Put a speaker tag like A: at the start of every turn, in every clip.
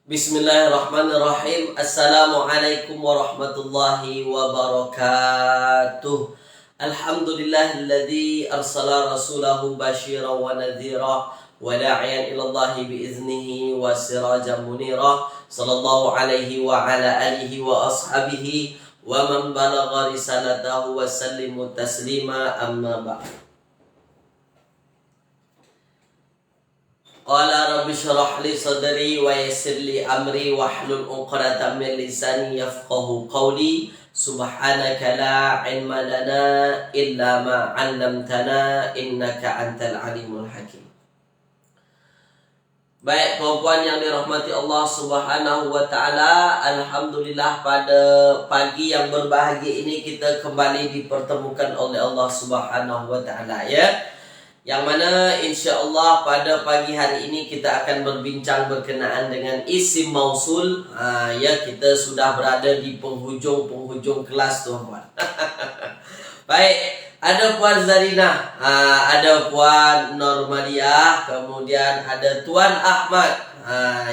A: Bismillahirrahmanirrahim. Assalamualaikum warahmatullahi wabarakatuh. Alhamdulillahilladzi arsala rasulahu basyiran wa nadhira wa da'iyan ilallahi biiznihi wa sirajan munira. Sallallahu alaihi wa ala alihi wa ashabihi wa man balagha risalatahu wa sallimu taslima, amma ba'd. Qala rabbi shrah li sadri wa yassir li amri wahlul 'uqdatam min lisani yafqahu qawli. Subhanaka la ilma lana illa ma 'allamtana innaka antal alimul hakim. Baik kawan-kawan yang dirahmati Allah Subhanahu wa taala, alhamdulillah pada pagi yang berbahagia ini kita kembali dipertemukan oleh Allah Subhanahu wa taala, ya. Yang mana insya-Allah pada pagi hari ini kita akan berbincang berkenaan dengan isim mausul. Ya, kita sudah berada di penghujung kelas, tuan-tuan. Baik, ada Puan Zarina, ada Puan Normaliah, kemudian ada Tuan Ahmad.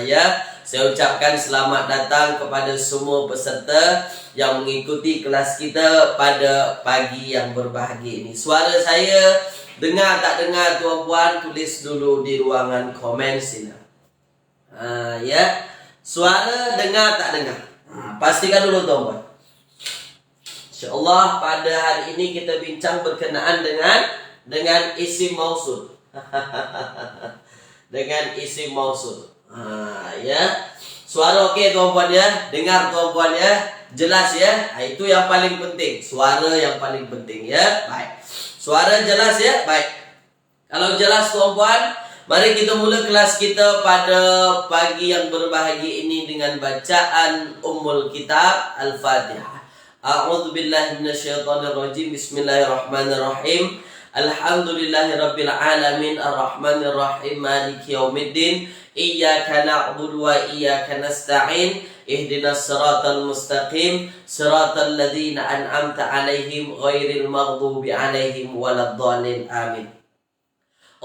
A: Ya, saya ucapkan selamat datang kepada semua peserta yang mengikuti kelas kita pada pagi yang berbahagia ini. Suara saya dengar tak dengar, tuan-puan? Tulis dulu di ruangan komen sini. Ya, suara dengar tak dengar? Pastikan dulu, tuan-puan. InsyaAllah pada hari ini kita bincang berkenaan dengan isim mausul. Dengan isim mausul. Ya, suara okey, tuan-puan, ya? Dengar, tuan-puan, ya? Jelas, ya? Itu yang paling penting. Suara yang paling penting, ya? Baik. Suara jelas, ya? Baik. Kalau jelas, tuan-puan, mari kita mula kelas kita pada pagi yang berbahagia ini dengan bacaan Ummul Kitab Al-Fatihah. A'udzu billahi minasyaitonir rajim. Bismillahirrahmanirrahim. Alhamdulillahirabbil alamin arrahmanir rahim maliki yaumiddin. Iyyaka na'budu wa iyyaka nasta'in. Ihdinas siratal mustaqim, siratal ladzina an'amta 'alaihim ghairil maghdubi 'alaihim waladdallin. Amin.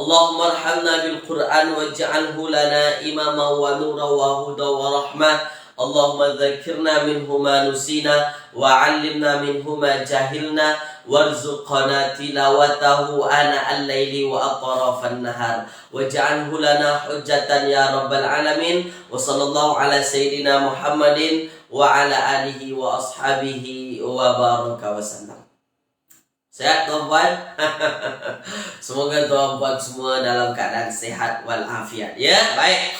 A: Allahumma arhamna bil Qur'an waj'alhu lana imama wa nura wa huda wa rahmah. Allahumma dzakkirna minhu ma nusina wa 'allimna minhu ma jahilna warzuqna tilawatahu ana al-laili wa atrafan nahar waj'alhu lana hujjatan ya rabbal alamin. Wa sallallahu ala sayyidina Muhammadin wa ala alihi wa ashabihi wa baraka wa sallam. Sehat, tuan-puan? Semoga tuan-puan semua dalam keadaan sehat walafiat, ya. Baik.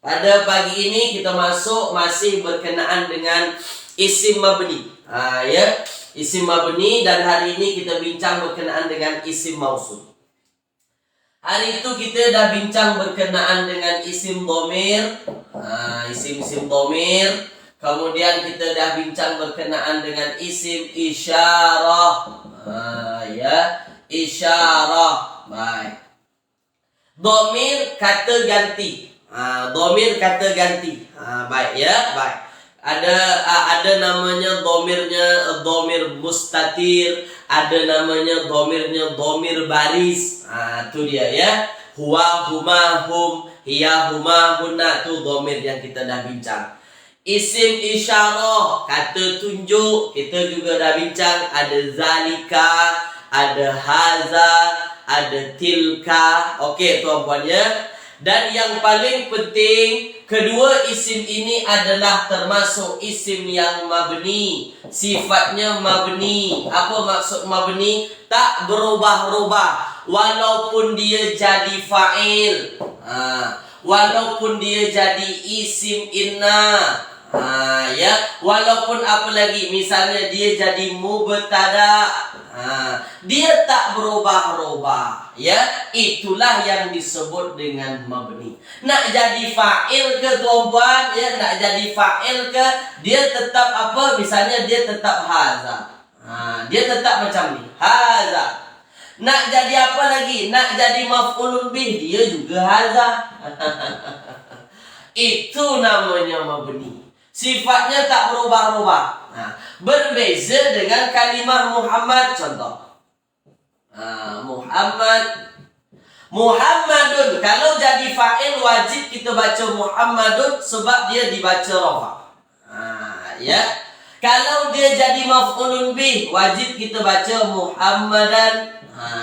A: Pada pagi ini kita masih berkenaan dengan isim mabni. Ya, isim mabni, dan hari ini kita bincang berkenaan dengan isim mausul. Hari itu kita dah bincang berkenaan dengan isim dhamir, isim-isim dhamir. Kemudian kita dah bincang berkenaan dengan isim isyarah. Ya, isyarah. Baik. Dhamir kata ganti. Dhamir kata ganti. Baik, ya, baik. Ada namanya dhamirnya dhamir mustatir, ada namanya dhamirnya dhamir baris. Itu dia, ya. Huwa, huma, hum, hiya, huma, hunna, itu dhamir yang kita dah bincang. Isim isyarah kata tunjuk, kita juga dah bincang. Ada zalika, ada haza, ada tilka. Okey, tuan-puan, ya. Dan yang paling penting, kedua isim ini adalah termasuk isim yang mabni. Sifatnya mabni. Apa maksud mabni? Tak berubah-ubah. Walaupun dia jadi fa'il, walaupun dia jadi isim inna, ya, walaupun apa lagi, misalnya dia jadi mubtada, dia tak berubah-ubah, ya. Itulah yang disebut dengan mabni. Nak jadi fa'il ke, tuan-puan, ya, nak jadi fa'il ke, dia tetap apa? Misalnya dia tetap haza, dia tetap macam ni, haza. Nak jadi apa lagi? Nak jadi maf'ulun bih, dia juga haza. Itu namanya mabni. Sifatnya tak berubah-ubah. Berbeza dengan kalimah Muhammad, contoh. Muhammad. Muhammadun. Kalau jadi fa'il wajib kita baca Muhammadun sebab dia dibaca rafa. Ya. Kalau dia jadi maf'ulun bih, wajib kita baca Muhammadan.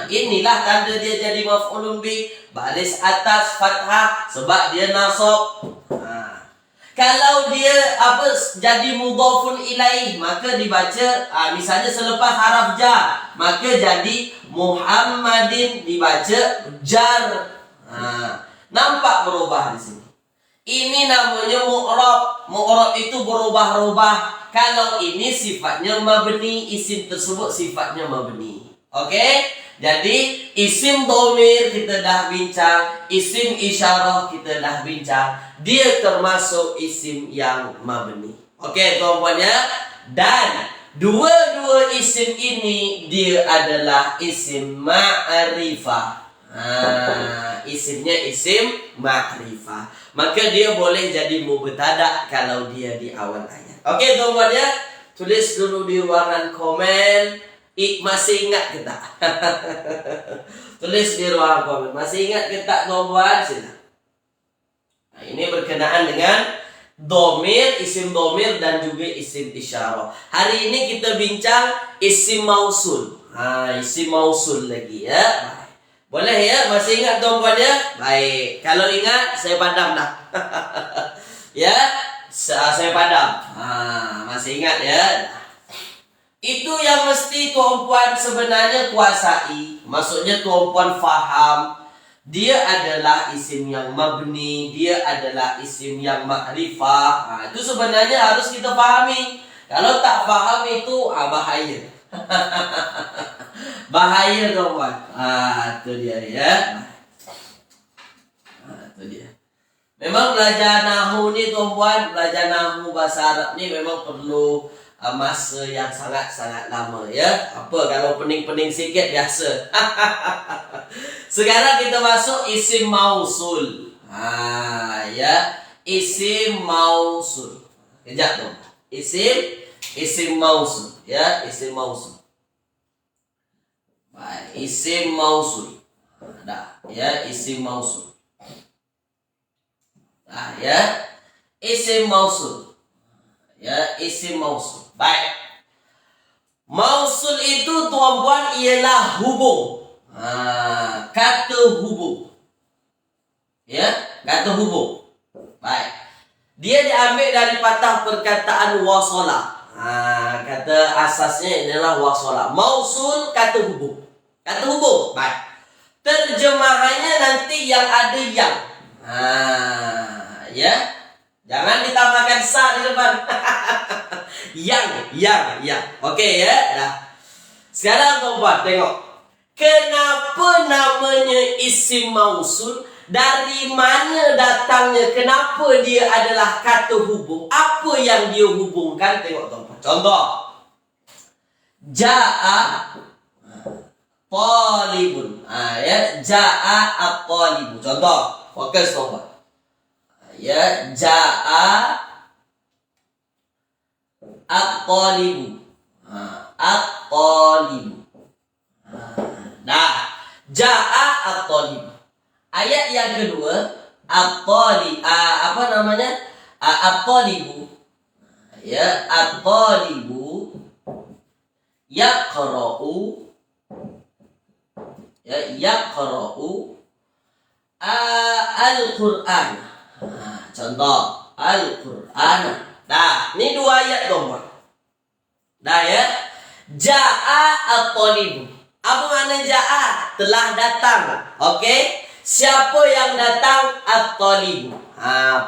A: Inilah tanda dia jadi maf'ulun bih. Baris atas fathah sebab dia nasab. Kalau dia jadi mudhafun ilaih, maka dibaca misalnya selepas haraf jar, maka jadi Muhammadin dibaca jar. Nampak berubah di sini. Ini namanya mu'rab. Mu'rab itu berubah-ubah. Kalau ini sifatnya mabni, isim tersebut sifatnya mabni. Oke? Jadi isim dhamir kita dah bincang, isim isyarah kita dah bincang. Dia termasuk isim yang mabni. Oke, tuan-tuan ya. Dan dua-dua isim ini dia adalah isim ma'rifah. Isimnya isim ma'rifah. Maka dia boleh jadi mubtada kalau dia di awal ayat. Oke, tuan-tuan ya. Tulis dulu di ruangan komen. Masih ingat kita? Tulis di ruang komen. Masih ingat kita, tuan-tuan? Sila. Nah, ini berkenaan dengan domir, isim domir dan juga isim isyarah. Hari ini kita bincang isim mausul. Isim mausul lagi ya. Baik. Boleh ya? Masih ingat, tuan-tuan ya? Baik. Kalau ingat, saya padam dah. Ya, saya padam. Masih ingat ya? Itu yang mesti tuan-puan sebenarnya kuasai. Maksudnya tuan-puan faham. Dia adalah isim yang mabni. Dia adalah isim yang ma'rifah. Itu sebenarnya harus kita fahami. Kalau tak faham itu bahaya. Bahaya tuan-puan. Itu dia ya. Itu dia. Memang belajar nahu ni tuan-puan, belajar nahu bahasa Arab ni memang perlu masa yang sangat-sangat lama ya. Apa kalau pening-pening sikit biasa. Sekarang kita masuk isim mausul. Ya, isim mausul. Kejap tu. Isim mausul ya, isim mausul. Baik, isim mausul. Dah, ya, isim mausul. Ya, isim mausul. Ya, isim mausul. Baik. Mausul itu tuan-puan ialah hubung. Kata hubung. Ya, kata hubung. Baik. Dia diambil dari patah perkataan wasala. Kata asasnya adalah wasala. Mausul kata hubung. Kata hubung. Baik. Terjemahannya nanti yang ada yang. Ya. Jangan ditambahkan sa di depan. yang. Okey ya. Dah. Sekarang tuan-tuan tengok. Kenapa namanya isim mausul? Dari mana datangnya? Kenapa dia adalah kata hubung? Apa yang dia hubungkan? Tengok tuan-tuan. Contoh. Ja'a talibun. Ya, ja'a at-talibun. Contoh. Fokus tuan-tuan. Ya, ja'a at-talibu. At-talibu. Nah, ja'a at-talibu. Ayat yang kedua, at-talib at-talibu. Ya, at-talibu yaqra'u. Ya, yaqra'u al-Qur'an. Contoh Al-Qur'an. Nah, ini dua ayat tuan-tuan. Dah ya. Ja'a at-talibu. Apa makna ja'a? Telah datang. Okey? Siapa yang datang? At-talibu.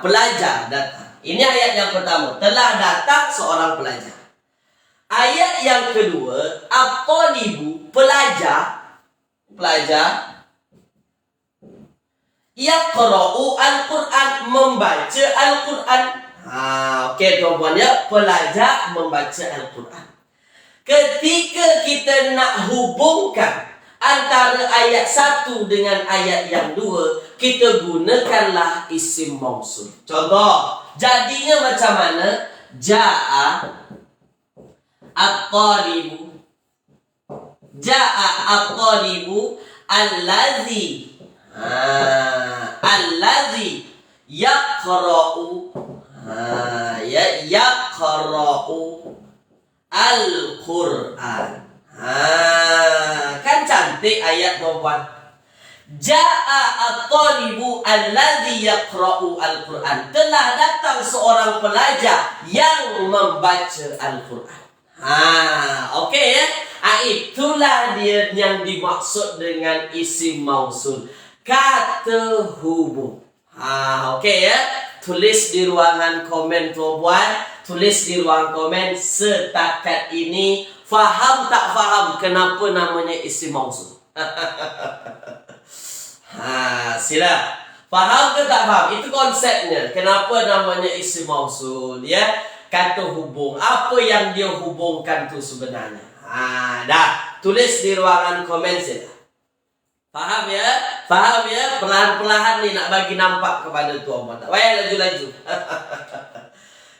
A: Pelajar datang. Ini ayat yang pertama. Telah datang seorang pelajar. Ayat yang kedua, at-talibu, pelajar. Yaqra'u al-Qur'an, membaca Al-Qur'an. Okey tuan-tuan ya, pelajar membaca Al-Qur'an. Ketika kita nak hubungkan antara ayat satu dengan ayat yang dua, kita gunakanlah isim mausul. Contoh, jadinya macam mana? Ja'a at-talibu. Ja'a at-talibu allazi. Allazi yaqra'u. Ya, yaqra'u Al-Quran. Kan cantik ayat nomor. Ja'a at-talibu allazi yaqra'u Al-Quran. Telah datang seorang pelajar yang membaca Al-Quran. Okey ya. Itulah dia yang dimaksud dengan isim mausul, kata hubung. Okey ya. Tulis di ruangan komen tuan-puan, tulis di ruang komen setakat ini faham tak faham kenapa namanya isim mausul? Sila. Faham ke tak faham? Itu konsepnya. Kenapa namanya isim mausul ya? Kata hubung. Apa yang dia hubungkan tu sebenarnya? Dah. Tulis di ruangan komen sila. Faham ya? Faham ya? Perlahan-perlahan ni nak bagi nampak kepada tuan-puan. Tak payah laju-laju.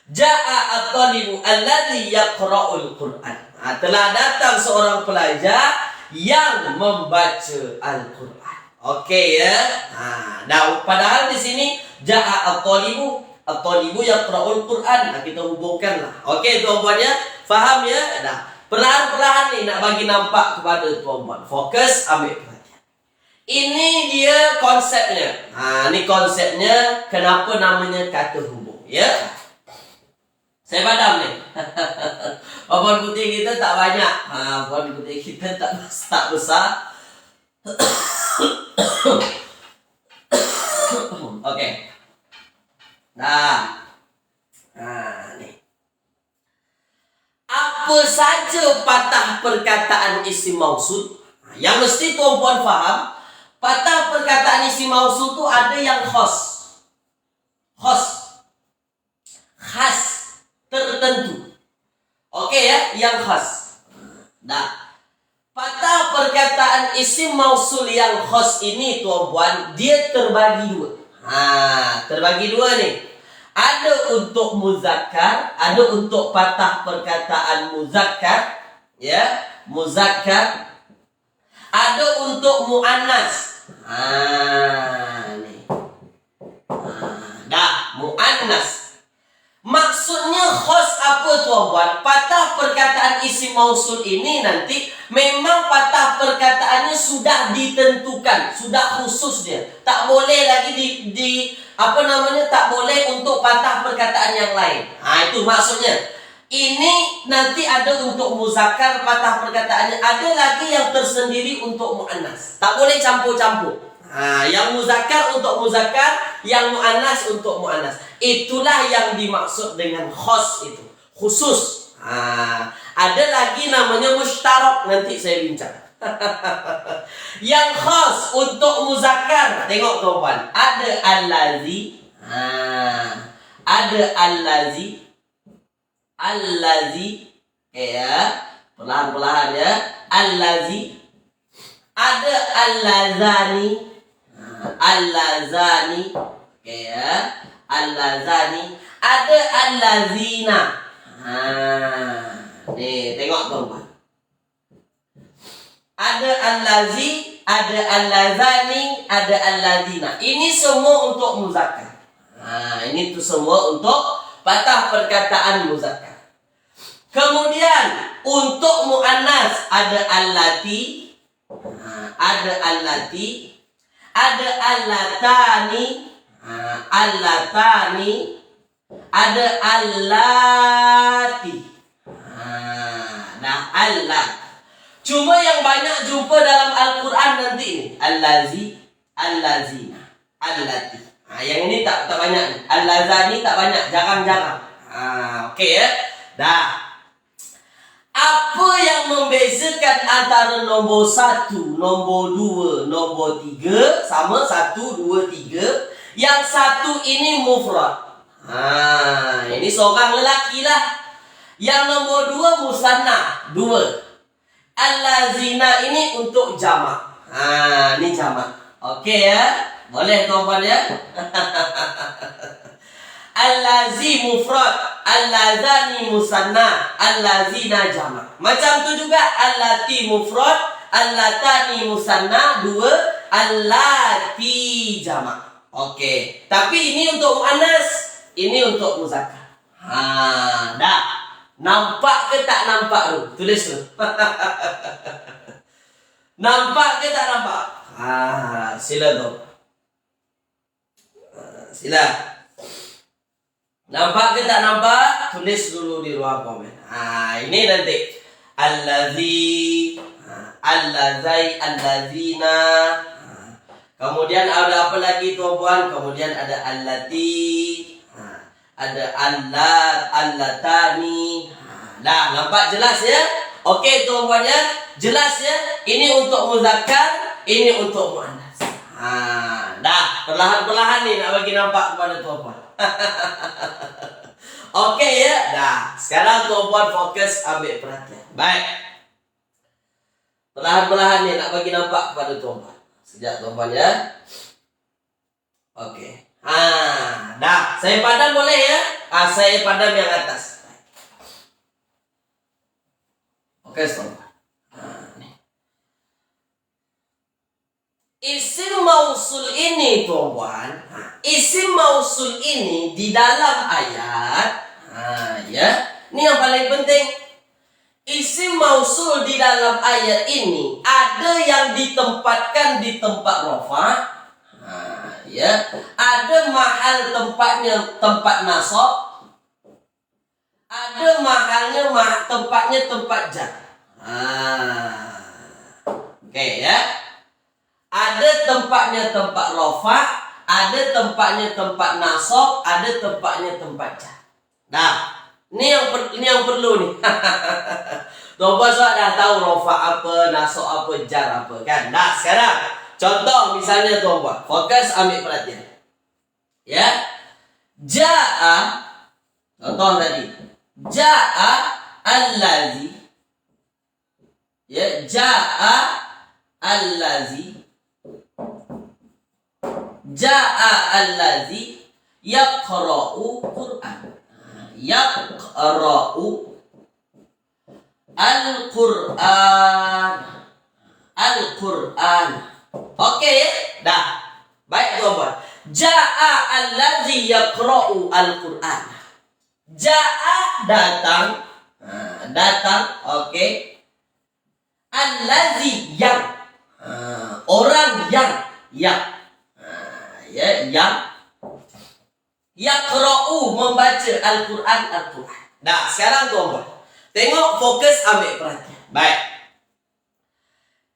A: Ja'a at-talibu allazi yaqra'ul Quran. Telah datang seorang pelajar yang membaca Al-Quran. Okey ya? Dah, padahal di sini ja'a at-talibu, at-talibu yaqra'ul Quran. Kita hubungkanlah. Okey tuan-puan ya? Faham ya? Dah. Perlahan-perlahan ni nak bagi nampak kepada tuan-puan. Fokus, ambil perhatian. Ini dia konsepnya. Ini konsepnya kenapa namanya kata hubung. Ya. Saya padam ni. Pohon putih kita tak banyak. Pohon putih kita tak besar. Okey. Dah. Ni. Apa saja patah perkataan isim mausul yang mesti tuan-puan faham. Patah perkataan isim mausul tu ada yang khas. Khas. Tertentu. Okey ya, yang khas. Dah. Patah perkataan isim mausul yang khas ini tuan-puan, dia terbagi dua. Terbagi dua ni. Ada untuk muzakkar, ada untuk patah perkataan muzakkar, ya, muzakkar. Ada untuk muannas. Ni. Dah, muannas. Maksudnya khas apa tuan-puan? Patah perkataan isim mausul ini nanti memang patah perkataannya sudah ditentukan, sudah khusus dia. Tak boleh lagi tak boleh untuk patah perkataan yang lain. Itu maksudnya. Ini nanti ada untuk muzakkar patah perkataannya, ada lagi yang tersendiri untuk muannas. Tak boleh campur-campur. Yang muzakkar untuk muzakkar, yang muannas untuk muannas. Itulah yang dimaksud dengan khas itu, khusus. Ada lagi namanya mushtarak, nanti saya bincang. Yang khas untuk muzakkar, tengok tuan-puan, ada allazi, ada allazi, ya, perlahan-perlahan ya, allazi, ada allazani, ya, allazani, ada allazina. Nih, tengok tuan-tuan. Ada allazi, ada allazani, ada allazina. Ini semua untuk muzakkar. Ini tuh semua untuk patah perkataan muzakkar. Kemudian untuk muannas ada allati, ada allati, ada allatani, ada allati. Nah, allat. Cuma yang banyak jumpa dalam Al-Quran nanti ini allazi, allazina, allati. Yang ini tak banyak. Allazani tak banyak, jarang-jarang. Okey ya. Dah. Apa yang membezakan antara nombor 1, nombor 2, nombor 3? Sama 1, 2, 3. Yang satu ini mufrad. Ini seorang lelaki lah. Yang nombor 2 musanna, 2. Allazina ini untuk jamak. Ini jamak. Okey ya. Boleh tuan-puan ya. Allazi mufrad, allazani musanna, allazina jamak. Macam tu juga allati mufrad, allatani musanna 2, allati jamak. Oke. Tapi ini untuk muannas, ini untuk muzakkar. Dah. Nampak ke tak nampak tu? Tulis tu. Nampak ke tak nampak? Sila tu. Sila. Nampak ke tak nampak? Tulis dulu di ruang komen. Ini nanti. Allazi, allazai, allazina. Kemudian ada apa lagi tuan-puan? Kemudian ada allati. Ada allat, allatani. Dah, nampak jelas ya? Okey tuan-puan ya? Jelas ya? Ini untuk muzakkar, ini untuk muannas. Dah, perlahan-perlahan nih nak bagi nampak kepada tuan-puan. Okey ya? Dah, sekarang tuan-puan fokus ambil perhatian. Baik. Perlahan-perlahan nih nak bagi nampak kepada tuan-puan. Sekejap tuan-puan ya. Okey. Dah, saya padam boleh ya? Saya padam yang atas. Okey, tuan-puan. Isim mausul ini tuan-puan, isim mausul ini di dalam ayat, ya, ini yang paling penting. Isim mausul di dalam ayat ini ada yang ditempatkan di tempat rafa, ya, ada mahal tempatnya tempat nasab, ada mahalnya tempatnya tempat jar. Oke ya. Ada tempatnya tempat rafa, ada tempatnya tempat nasab, ada tempatnya tempat jar. Nah, ini yang perlu nih. Tuan-puan dah tahu rafa apa, nasab apa, jar apa kan? Nah, sekarang contoh misalnya tuan-puan, fokus ambil perhatian. Ya. Jaa, contoh tadi. Jaa allazi. Ya, jaa allazi. Jaa allazi yaqra'u Qur'an. Yaqra'u al-Qur'an. Al-Qur'an. Oke ya? Dah. Baik tuan-tuan. Jaa allazi yaqra'u al-Qur'an. Jaa datang. Datang. Oke. Allazi yang. Orang yang. Ya, yang yaqra'u membaca Al-Quran. Nah, sekarang tuan-tuan, tengok fokus ambil perhatian. Baik.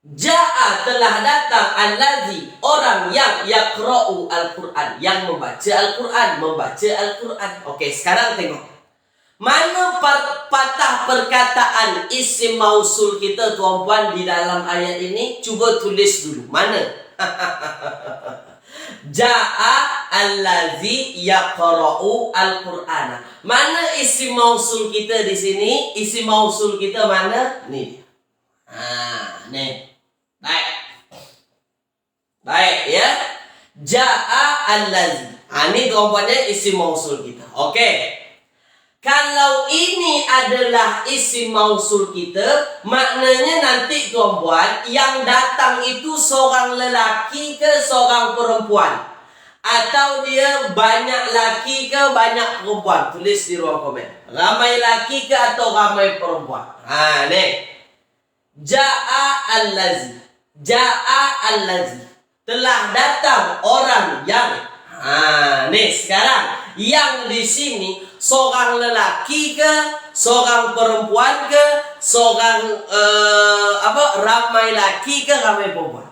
A: Ja'a telah datang allazi orang yang yaqra'u Al-Quran, yang membaca Al-Quran, Oke, sekarang tengok. Mana patah perkataan isim mausul kita tuan-puan di dalam ayat ini? Cuba tulis dulu. Mana? Ja'a allazi yaqra'u al-Qur'ana. Mana isim mausul kita di sini? Isim mausul kita mana? Nih. Nih. Baik. Baik ya. Ja'a allazi. Ini tuan-puannya isim mausul kita. Oke. Kalau ini adalah isim mausul kita, maknanya nanti tuan-puan, yang datang itu seorang lelaki ke seorang perempuan? Atau dia banyak laki ke banyak perempuan? Tulis di ruang komen. Ramai laki ke atau ramai perempuan? Nih. Ja'a allazi. Ja'a allazi. Telah datang orang yang. Nih sekarang. Yang di sini seorang lelaki ke, seorang perempuan ke, seorang ramai laki ke, ramai perempuan.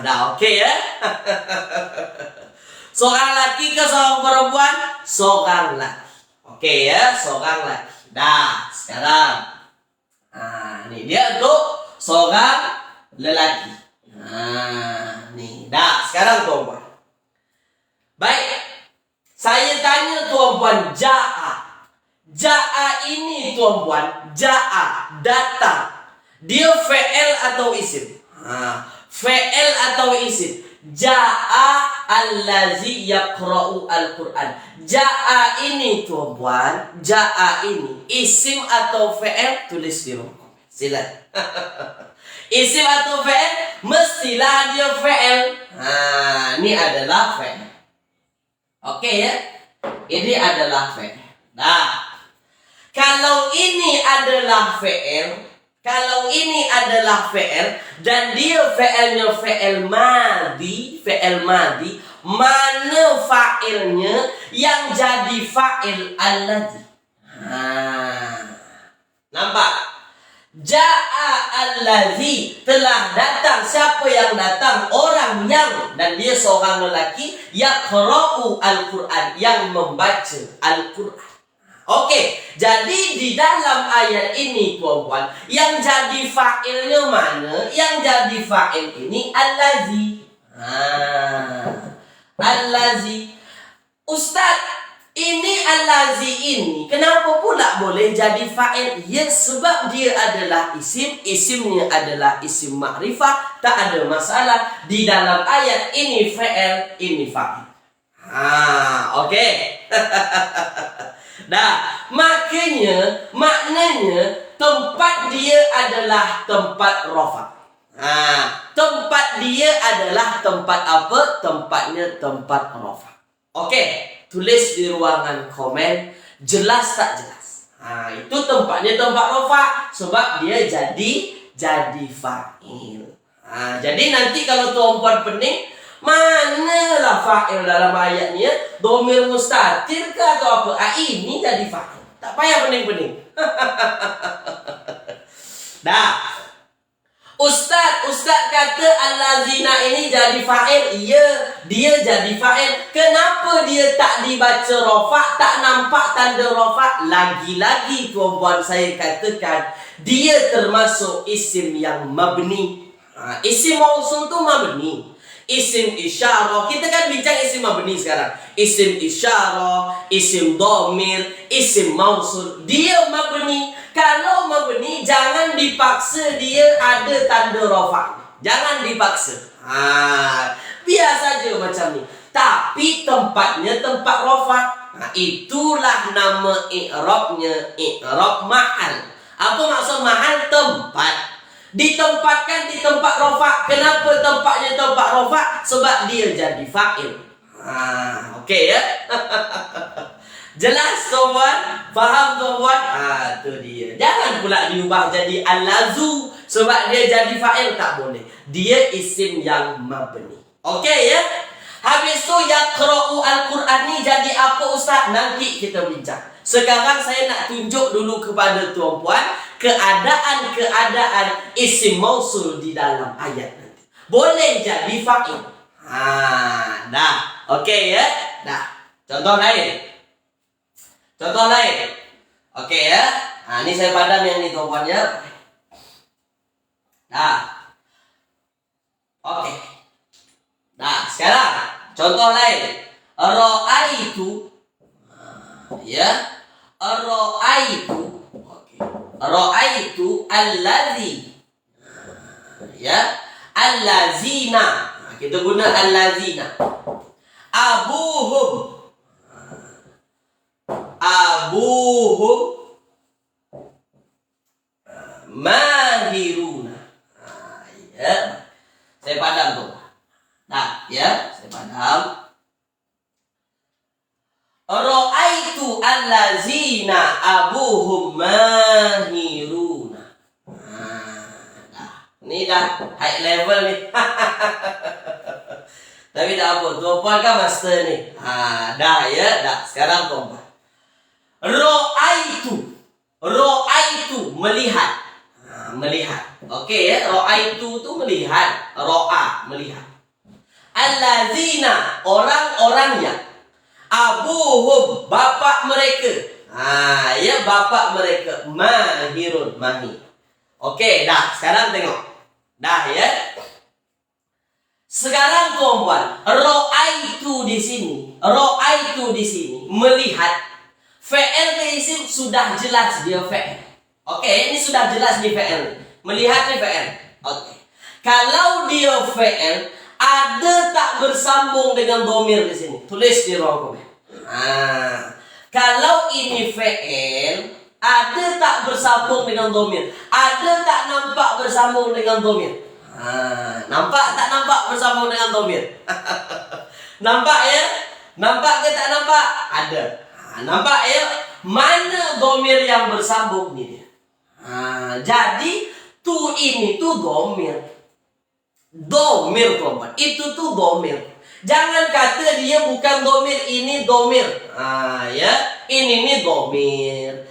A: Dah okey ya. Seorang laki ke seorang perempuan? Seorang laki. Okey ya, seorang laki. Dah, sekarang. Ni dia untuk seorang lelaki. Nih, dah, sekarang tuan-puan. Baik. Saya tanya tuan-puan, ja'a. Ja'a ini tuan-puan, ja'a, datang. Dia fi'il atau isim? Fi'il atau isim? Ja'a allazi yaqra'u al-Qur'an. Ja'a ini tuan-puan, ja'a ini isim atau fi'il? Tulis di ruang komen. Silakan. Isim atau fi'il? mestilah dia fi'il. Ini adalah fi'il. Oke ya. Ini adalah fi'il. Nah, kalau ini adalah fi'il, dan dia fi'ilnya fi'il madi, mana fa'ilnya yang jadi fa'il alladzi? Nampak? Ja'a alladzi, telah datang. Siapa yang datang? Orang yang, dan dia seorang lelaki, yaqra'u al-Quran, yang membaca Al-Quran. Oke, jadi di dalam ayat ini puan-puan, yang jadi fa'ilnya mana? Yang jadi fa'il ini alladzi. Alladzi. Ustaz, ini alladzi ini kenapa pula boleh jadi fa'il? Ya, sebab dia adalah isim. Isimnya adalah isim ma'rifah. Tak ada masalah. Di dalam ayat ini fa'il, ini fa'il. Oke. Nah, maknanya tempat dia adalah tempat rafa. Tempat dia adalah tempat apa? Tempatnya tempat rafa. Oke, tulis di ruangan komen, jelas tak jelas? Itu tempatnya tempat rafa sebab dia jadi fa'il. Jadi nanti kalau tuan-puan pening, manalah fa'il dalam ayatnya? Dhamir mustatir ke atau apa? Ini jadi fa'il. Tak payah pening-pening. Dah. Ustaz kata allazina ini jadi fa'il. Iya, dia jadi fa'il. Kenapa dia tak dibaca rafa', tak nampak tanda rafa'? Lagi-lagi tuan-puan saya katakan, dia termasuk isim yang mabni. Isim mausul tu mabni. Isim isyarah, kita kan bincang isim mabni sekarang. Isim isyarah, isim dhamir, isim mausul, dia mabni. Kalau mabni, jangan dipaksa dia ada tanda rafa'. Jangan dipaksa. Biasa saja macam ni. Tapi tempatnya tempat rafa'. Itulah nama i'rabnya, i'rab ma'al. Apa maksud ma'al? Tempat. Ditempatkan di tempat rafa'. Kenapa tempatnya tempat rafa'? Sebab dia jadi fa'il. Okey ya. Jelas tuan-tuan? Faham tuan-tuan? Tu dia. Jangan pula diubah jadi al-lazu sebab dia jadi fa'il, tak boleh. Dia isim yang mabni. Okey ya. Habis tu yaqra'u al-Quran ni jadi apa ustaz? Nanti kita bincang. Sekarang saya nak tunjuk dulu kepada tuan-puan keadaan isim mausul di dalam ayat nanti. Boleh jadi fa'il. Dah. Okey ya? Dah. Contoh lain. Okey ya? Ni saya padam yang ni tuan-puan ya. Dah. Okey. Dah, sekarang contoh lain. Ra'aitu. Ya. Ra'aitu. Okey. Ra'aitu alladzi. Ya. Allazina. Kita guna allazina. Abuhum mahiruna. Ya. Saya padam tu. Nah, ya, saya padam. Ra'aitu allazina abuhum mahiruna. Ni dah high level ni. Tapi tak apa, tuan-puan kan master ni. Dah ya, dah. Sekarang tuan-puan. Ra'aitu melihat. Melihat. Okey ya, ra'aitu tu melihat. Ra'a melihat. Allazina orang-orangnya. Abuhum bapa mereka. Ya, bapa mereka. Mahirun mahir. Okey, dah. Sekarang tengok. Dah ya. Sekarang tuan-puan, ra'aitu di sini melihat. Fi'il ke isim sudah jelas dia fi'il. Okey, ini sudah jelas di fi'il. Melihat ni fi'il. Okey. Kalau dia fi'il, ada tak bersambung dengan dhamir di sini? Tulis di ruang komen. Kalau ini fi'il, ada tak bersambung dengan dhamir? Ada tak nampak bersambung dengan dhamir? Nampak tak nampak bersambung dengan domir? Nampak ya? Nampak ke tak nampak? Ada. Nampak ya? Mana domir yang bersambung ni dia? Jadi tu ini tuh domir. Domir tuan-tuan. Itu tuh domir. Jangan kata dia bukan domir, ini domir. Ya, ini nih domir.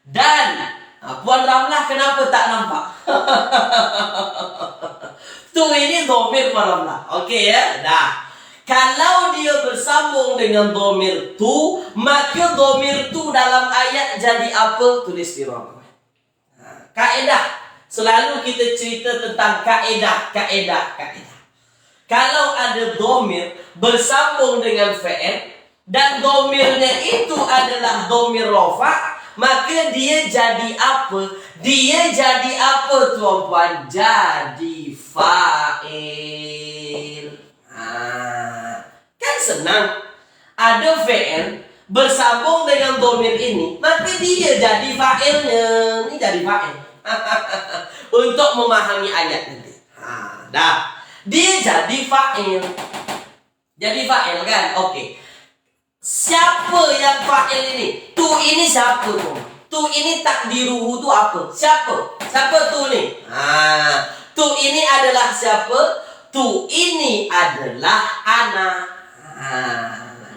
A: Dan Puan Ramlah kenapa tak nampak? Tuh ini domir Puan Ramlah. Oke ya, dah. Kalau dia bersambung dengan domir tu, maka domir tu dalam ayat jadi apa? Tulis di ruang komen. Kaedah. Selalu kita cerita tentang kaedah. Kalau ada domir bersambung dengan fi'il dan domirnya itu adalah domir rofa, maka dia jadi apa? Dia jadi apa tuan-puan? Jadi fa'il. Kan senang. Ada fi'il bersambung dengan domir ini, maka dia jadi fa'ilnya. Ini jadi fa'il. Untuk memahami ayat nanti. Dah. Dia jadi fa'il. Jadi fa'il kan? Oke. Siapa yang fa'il ini? Tu ini siapa tu? Tu ini takdiruhu tu apa? Siapa? Siapa tu ni? Tu ini adalah siapa? Tu ini adalah anak.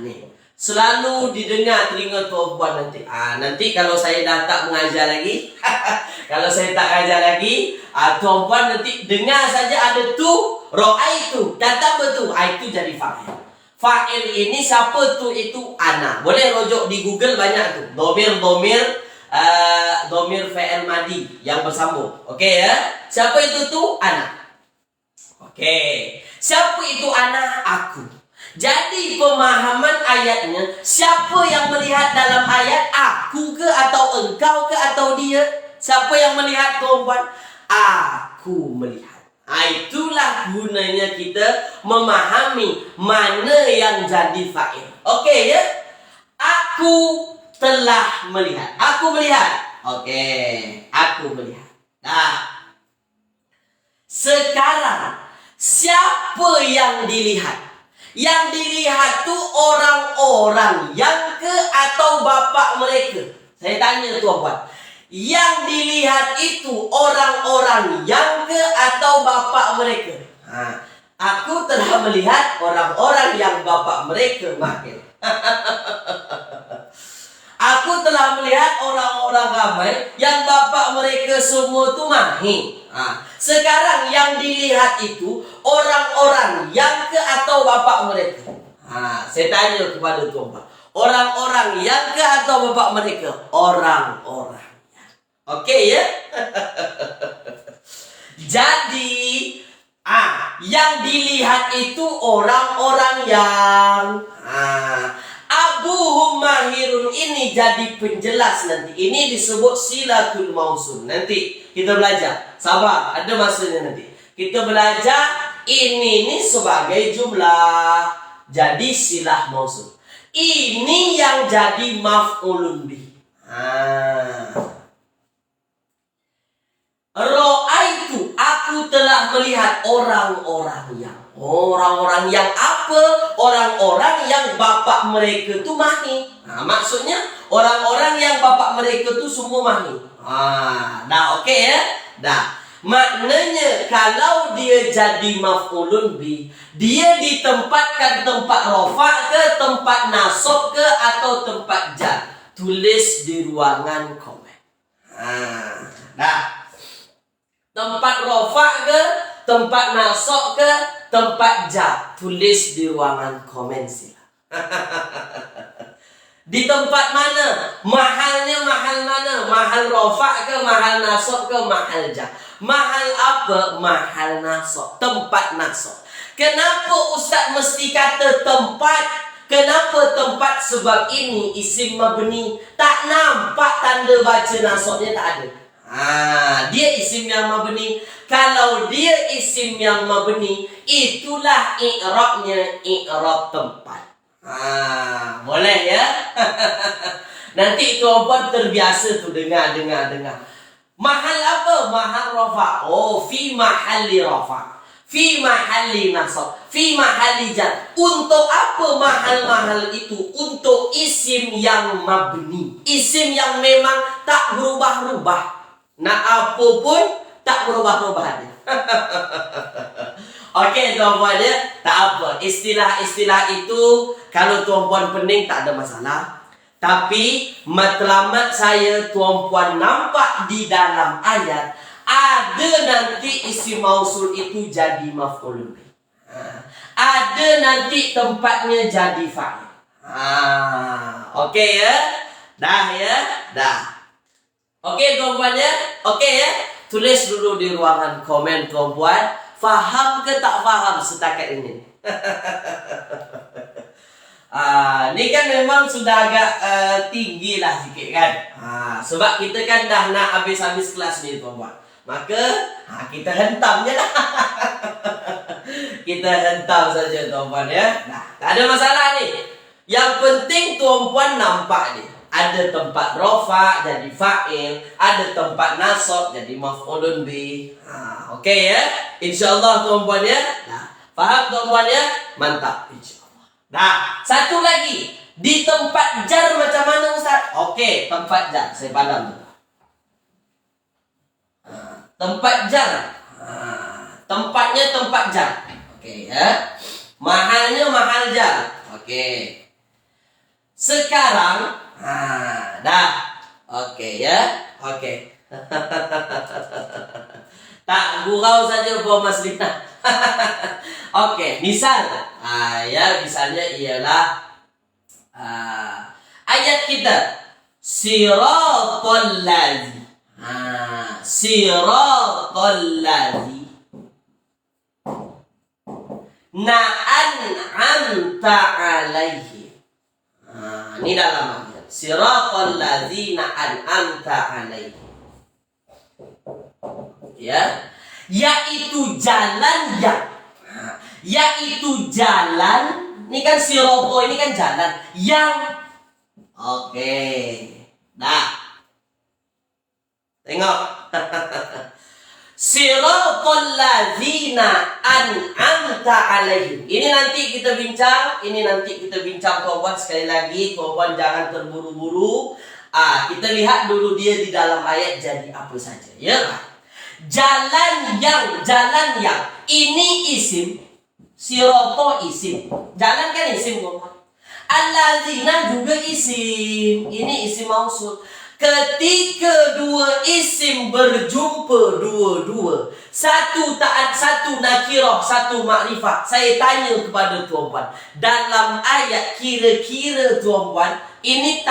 A: Nih. Selalu didengar telinga tuan-puan nanti. Nanti kalau saya dah tak mengajar lagi, kalau saya tak ajar lagi, tuan-puan nanti dengar saja ada tu, ro'aitu, datang betul, itu jadi fa'il. Fa'il ini siapa tu? Itu ana. Boleh rujuk di Google banyak tu. Domir fi'il madi yang bersambung. Okey ya. Siapa itu tu? Ana. Okey. Siapa itu ana? Aku. Jadi pemahaman ayatnya, siapa yang melihat dalam ayat? Aku ke atau engkau ke atau dia? Siapa yang melihat tuan-puan? Aku melihat. Itulah gunanya kita memahami mana yang jadi fa'il. Okey ya? Aku telah melihat. Aku melihat. Okey, aku melihat. Nah, sekarang siapa yang dilihat? Yang dilihat tu orang-orang yang ke atau bapak mereka? Saya tanya tuan-puan. Yang dilihat itu orang-orang yang ke atau bapak mereka? Aku telah melihat orang-orang yang bapak mereka mahir. Aku telah melihat orang-orang ramai yang bapak mereka semua tu mahir. Sekarang yang dilihat itu orang-orang yang ke atau bapak mereka? Saya tanya kepada tuan-tuan. Orang-orang yang ke atau bapak mereka? Orang-orang. Okey ya? Jadi yang dilihat itu orang-orang yang Abuhum mahirun ini jadi penjelas nanti. Ini disebut silatul mausul. Nanti kita belajar. Sabar, ada masanya nanti. Kita belajar ini sebagai jumlah. Jadi silah mausul. Ini yang jadi maf'ulun bih. Ro'aitu, aku telah melihat orang-orang yang apa? Orang-orang yang bapak mereka tu mahir. Maksudnya orang-orang yang bapak mereka tu semua mahir. Dah okey ya? Dah. Maknanya kalau dia jadi maf'ulun bih, dia ditempatkan tempat rafa' ke, tempat nasab ke, atau tempat jar. Tulis di ruangan komen. Dah. Tempat rofa ke, tempat nasab ke, tempat jar. Tulis di ruangan komen sila. Di tempat mana? Mahalnya mahal mana? Mahal rofa ke, mahal nasab ke, mahal jar. Mahal apa? Mahal nasab. Tempat nasab. Kenapa Ustaz mesti kata tempat? Kenapa tempat? Sebab ini isim mabni. Tak nampak tanda baca nasabnya, tak ada. Dia isim yang mabni. Kalau dia isim yang mabni, itulah i'rabnya i'rab tempat. Boleh ya? Nanti tuan-puan terbiasa tu dengar. Mahal apa? Mahal rafa. Oh, fi mahalli rafa. Fi mahalli nasab. Fi mahalli jar. Untuk apa mahal-mahal itu? Untuk isim yang mabni. Isim yang memang tak berubah-ubah. Nak apa pun tak berubah-ubah. Okey tuan-puan ya. Tak apa. Istilah-istilah itu kalau tuan-puan pening tak ada masalah. Tapi matlamat saya tuan-puan nampak di dalam ayat ada nanti isim mausul itu jadi maf'ulun bih. Ada nanti tempatnya jadi fa'il. Okey ya? Dah ya? Dah. Okey tuan-puan ya? Okey ya? Tulis dulu di ruangan komen tuan-puan. Faham ke tak faham setakat ini? Ini kan memang sudah agak tinggi lah sikit kan. Sebab kita kan dah nak habis-habis kelas ni tuan-puan. Maka kita hentam je lah. Kita hentam saja tuan-puan ya. Nah, tak ada masalah ni. Yang penting tuan-puan nampak ni. Ada tempat rofa jadi fa'il, ada tempat nasab jadi maf'ulun bih. Okey ya. InsyaAllah tuan-puan ya. Nah, faham tuan-puan ya? Mantap insyaAllah. Nah, satu lagi. Di tempat jar macam mana Ustaz? Okey, tempat jar. Saya padam tu. Tempat jar. Tempatnya tempat jar. Okey ya. Mahalnya mahal jar. Okey. Sekarang dah. Okey ya. Okey. Tak gurau saja Puan Maslina. Okey, misal. Ya, misalnya ialah ayat kita siratal ladzi. Siratal ladzi na'an'amta alaihi. Ini dalam ayat. Siratal ladzina an'amta alaihi. Ya. Yaitu jalan yang. Yaitu jalan. Ini kan sirato, ini kan jalan yang. Oke. Nah. Tengok. Siratal ladzina an'amta alaihim. Ini nanti kita bincang, tuan-tuan. Sekali lagi, tuan-tuan jangan terburu-buru. Kita lihat dulu dia di dalam ayat jadi apa saja, ya. Jalan yang. Ini isim, sirato isim. Jalan kan isim, tuan-tuan. Alladzina juga isim. Ini isim mausul. Ketika dua isim berjumpa dua-dua, satu taat, satu nakirah, satu makrifah. Saya tanya kepada tuan-puan, dalam ayat kira-kira tuan-puan, ini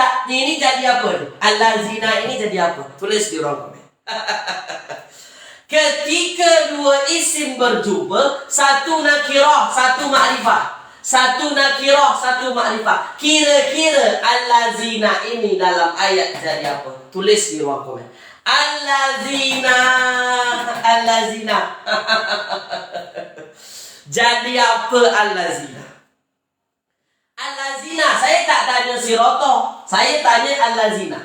A: jadi apa? Allazina ini jadi apa? Tulis di ruang komen. Ketika dua isim berjumpa, satu nakirah, satu makrifah. Satu nakirah, satu makrifah. Kira-kira allazina ini dalam ayat jadi apa? Tulis di ruang komen. Allazina. Jadi apa allazina? Allazina, saya tak tanya sirato. Saya tanya allazina.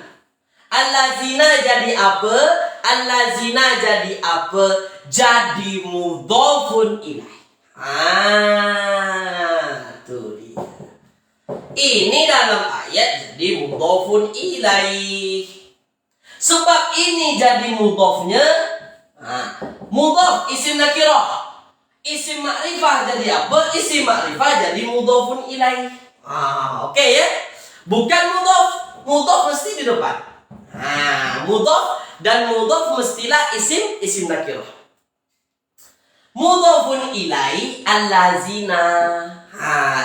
A: Allazina jadi apa? Allazina jadi apa? Jadi mudhafun ilaih. Tuh dia. Ini dalam ayat jadi mudhafun ilaih. Sebab ini jadi mudhafnya mudhaf isim nakirah. Isim makrifah jadi apa? Isim makrifah jadi mudhafun ilaih. Okey ya? Bukan mudhaf. Mudhaf mesti di depan. Mudhaf dan mudhaf mestilah isim nakirah. Mudhafun ilaih allazina.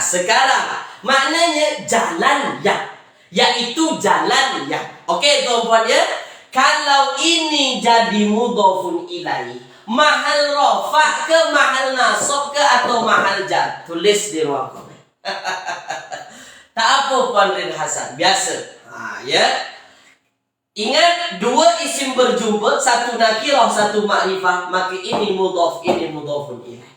A: Sekarang maknanya jalan yang, yaitu jalan yang. Okey tuan-puan ya. Kalau ini jadi mudhafun ilaih, mahal rafa ke mahal nasab ke atau mahal jar? Tulis di ruang komen. Tak apa Puan Rin Hasan, biasa. Ya. Ingat, dua isim berjumpa, satu nakirah, satu makrifah, maka ini mudhaf, ini mudhafun ilaih.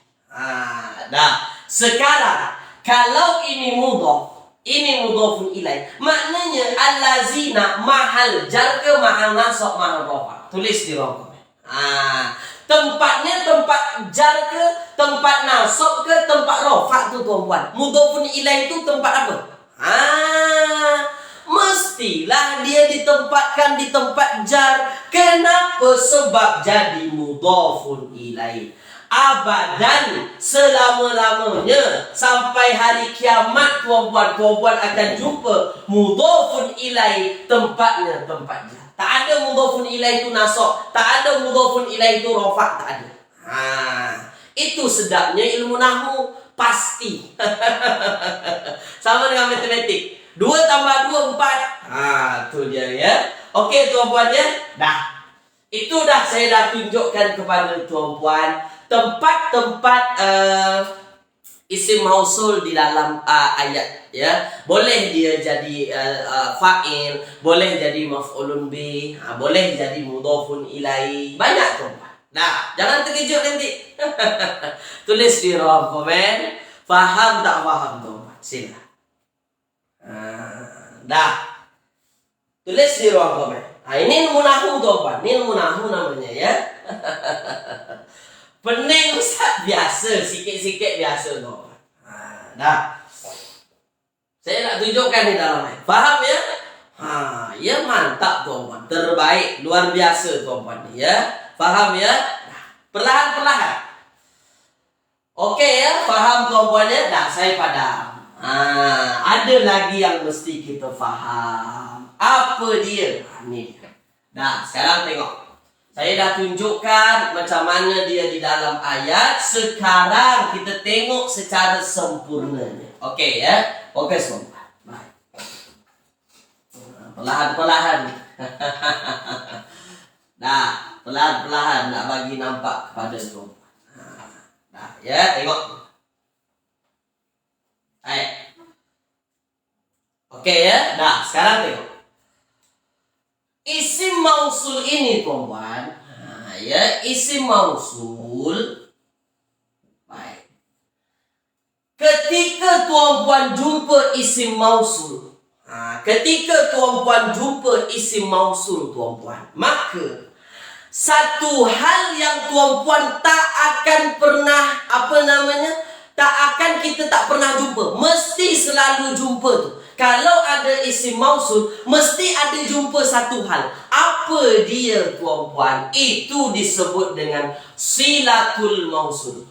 A: Dah. Sekarang, kalau ini mudhaf, Ini mudhafun ilaih. Maknanya allazina mahal jar ke mahal nasab mahal rafa. Tulis di ruang komen. Tempatnya tempat jar ke, tempat nasab ke, tempat rafa tuh tuan-tuan. Mudhafun ilaih itu tempat apa? Mestilah dia ditempatkan di tempat jar. Kenapa? Sebab jadi mudhafun ilaih. Abadan, selama-lamanya sampai hari kiamat tuan-puan akan jumpa mudhafun ilaih tempatnya tempat jar. Tak ada mudhafun ilaih itu nasab, tak ada mudhafun ilaih itu rafa, tak ada. Itu sedapnya ilmu nahwu, pasti. Sama dengan matematik. 2 tambah 2 4. Itu dia ya. Oke tuan-puan ya. Dah. Itu dah saya dah tunjukkan kepada tuan-puan tempat-tempat isim mausul di dalam ayat ya. Boleh dia jadi fa'il, boleh jadi maf'ulun bih, boleh jadi mudhafun ilaih. Banyak tuan-puan. Nah, jangan terkejut nanti. Tulis di ruang komen. Faham tak faham tuan-puan? Sila. Dah. Tulis di ruang komen. Ini ilmu nahwu tuan-puan. Ini ilmu nahwu namanya ya. Pening Ustaz biasa, sikit-sikit biasa tuan-puan. Dah. Saya nak tunjukkan di dalam ayat. Faham ya? Ya mantap tuan-puan. Terbaik, luar biasa tuan-puan ya. Faham ya? Nah, perlahan-perlahan. Oke ya, faham tuan-puan ya? Dah, saya padam. Ada lagi yang mesti kita faham. Apa dia? Ini dia. Nah, sekarang tengok. Saya dah tunjukkan macam mana dia di dalam ayat. Sekarang kita tengok secara sempurnanya. Okey ya. Fokus tuan-puan. Baik. Perlahan-perlahan. Dah, perlahan-perlahan nak bagi nampak kepada tuan-puan. Dah, ya, tengok. Baik. Okey ya. Dah, sekarang tengok. Isim mausul ini tuan-puan, ya, isim mausul. Baik. Ketika tuan-puan jumpa isim mausul, ketika tuan-puan jumpa isim mausul tuan-puan, maka satu hal yang tuan-puan tak akan pernah kita tak pernah jumpa, mesti selalu jumpa tu. Kalau ada isim mausul, mesti ada jumpa satu hal. Apa dia tuan-puan? Itu disebut dengan silatul mausul.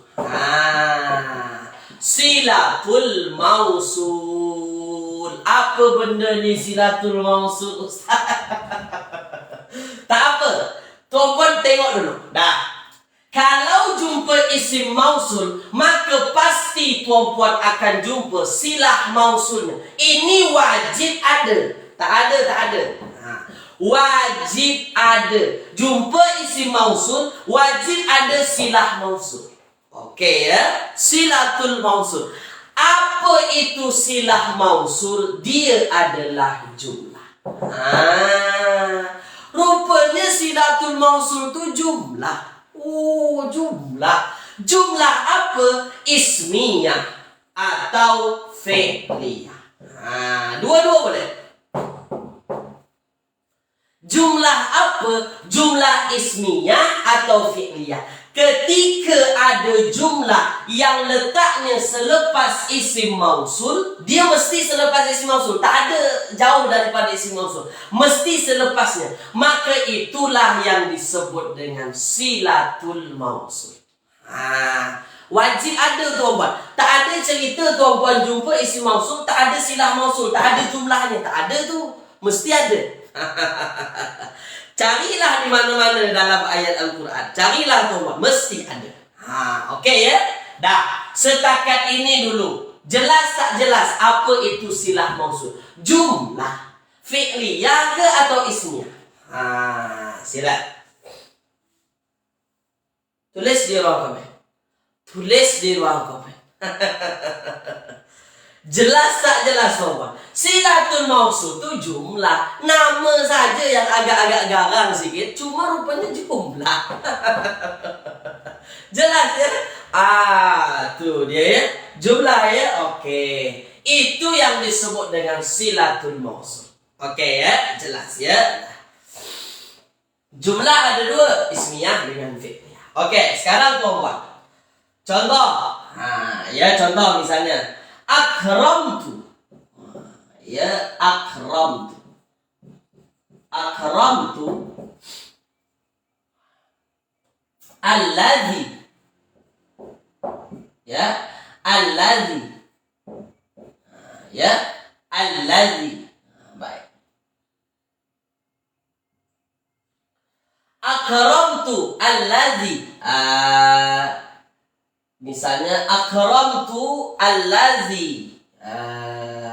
A: Silatul mausul. Apa benda ni silatul mausul, Ustaz? Tak apa. Tuan-puan tengok dulu. Dah. Kalau jumpa isim mausul, maka pasti tuan-puan akan jumpa silah mausulnya. Ini wajib ada. Tak ada. Wajib ada. Jumpa isim mausul, wajib ada silah mausul. Okey ya. Silatul mausul. Apa itu silah mausul? Dia adalah jumlah. Rupanya silatul mausul itu jumlah. Jumlah. Jumlah apa? Ismiyah atau fi'liyah. Dua-dua boleh. Jumlah apa? Jumlah ismiyah atau fi'liyah. Ketika ada jumlah yang letaknya selepas isim mausul, dia mesti selepas isim mausul. Tak ada jauh daripada isim mausul. Mesti selepasnya. Maka itulah yang disebut dengan silatul mausul. Wajib ada tuan-puan. Tak ada cerita tuan-puan jumpa isim mausul, tak ada silah mausul, tak ada jumlahnya. Tak ada tu. Mesti ada. Carilah di mana-mana dalam ayat Al-Quran. Carilah tuan-puan, mesti ada. Okey ya? Dah, setakat ini dulu. Jelas tak jelas apa itu silah mausul? Jumlah fi'liyah ke atau ismiyah? Sila. Tulis di ruang komen. Tulis di ruang komen. Jelas tak jelas tuan-puan? Silatul mausul tu jumlah. Nama saja yang agak-agak garang sikit, cuma rupanya jumlah. Jelas ya? Tu dia ya. Jumlah ya. Okey. Itu yang disebut dengan silatul mausul. Oke ya, jelas ya. Jumlah ada dua, ismiyah dengan fi'liyah. Oke, sekarang tuan-tuan. Contoh. Ya contoh misalnya akramtu. Ya, akramtu. Akramtu alladzi. Ya, alladzi. Ya, alladzi. Baik. Akramtu alladzi. Misalnya akramtu alladzi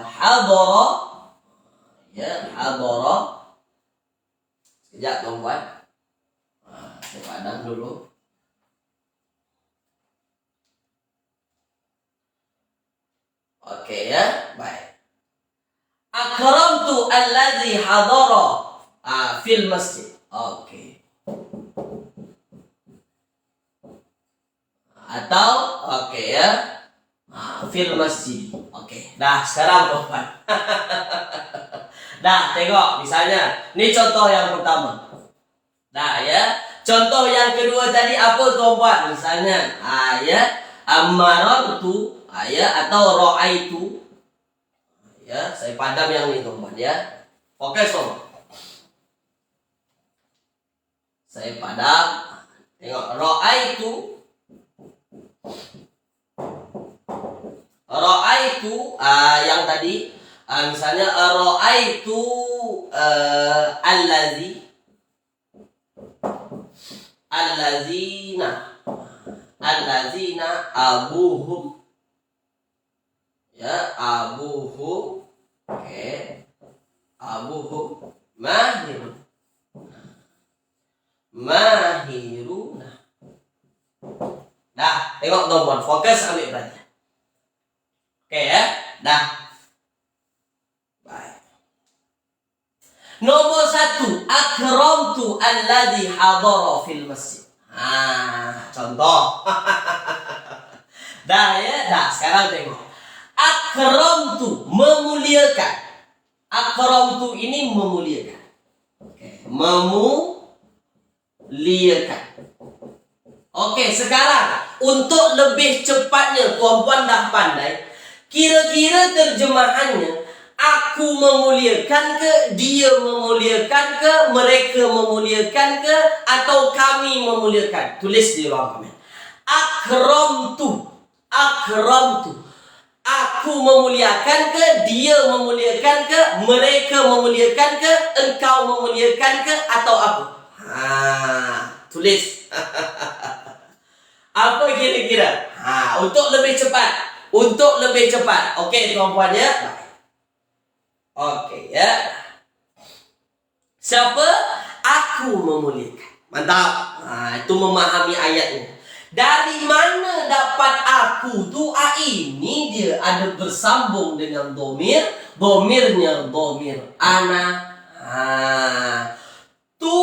A: hadara. Ya, hadara. Sekejap tuan-tuan. Saya padam dulu. Oke ya, baik. Akramtu alladzi hadara fil masjid. Oke. Atau oke ya. Fil masjid. Oke. Dah, sekarang tuan-tuan. Dah, tengok misalnya. Ini contoh yang pertama. Nah ya. Contoh yang kedua tadi apa tuan-tuan? Misalnya, ya, amaratu, ya, atau ra'aitu. Ya, saya padam yang ini tuan-tuan ya. Oke, so. Saya padam. Tengok, ra'aitu. Ra'aitu, yang tadi, misalnya ra'aitu allazina abuhum. Ya, abuhum. Oke. Abuhum mahirun. Mahiruna. Dah, tengok teman-teman, fokus ambil perhatian. Oke ya, dah. Baik. Nomor 1, akramtu alladzi hadara fil masjid. Contoh. Dah ya, dah. Sekarang tengok. Akramtu, memuliakan. Akramtu ini memuliakan. Oke, memuliakan. Oke, sekarang untuk lebih cepatnya tuan-puan dah pandai. Kira-kira terjemahannya, aku memuliakan ke, dia memuliakan ke, mereka memuliakan ke, atau kami memuliakan? Tulis di ruang komen. Akramtu. Akramtu. Aku memuliakan ke, dia memuliakan ke, mereka memuliakan ke, engkau memuliakan ke, atau aku? Tulis. Apa kira-kira? Untuk lebih cepat. Untuk lebih cepat. Oke, tuan-puan ya. Oke ya. Siapa? Aku memuliakan. Mantap. Itu memahami ayatnya. Dari mana dapat aku tu? Ini dia ada bersambung dengan domir. Domirnya domir ana. Tu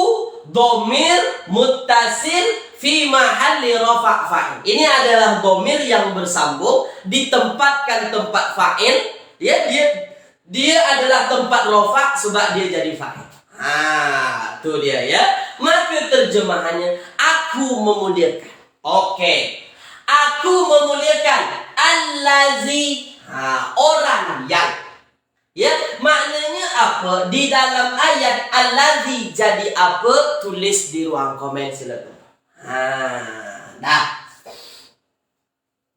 A: domir muttasil fi mahalli rafa' fa'il. Ini adalah domir yang bersambung ditempatkan tempat fa'il. Ya, dia adalah tempat rafa' sebab dia jadi fa'il. Itu dia ya. Maka terjemahannya aku memuliakan. Oke. Aku memuliakan allazi, orang yang. Ya, maknanya apa? Di dalam ayat allazi jadi apa? Tulis di ruang komen silakan. Dah.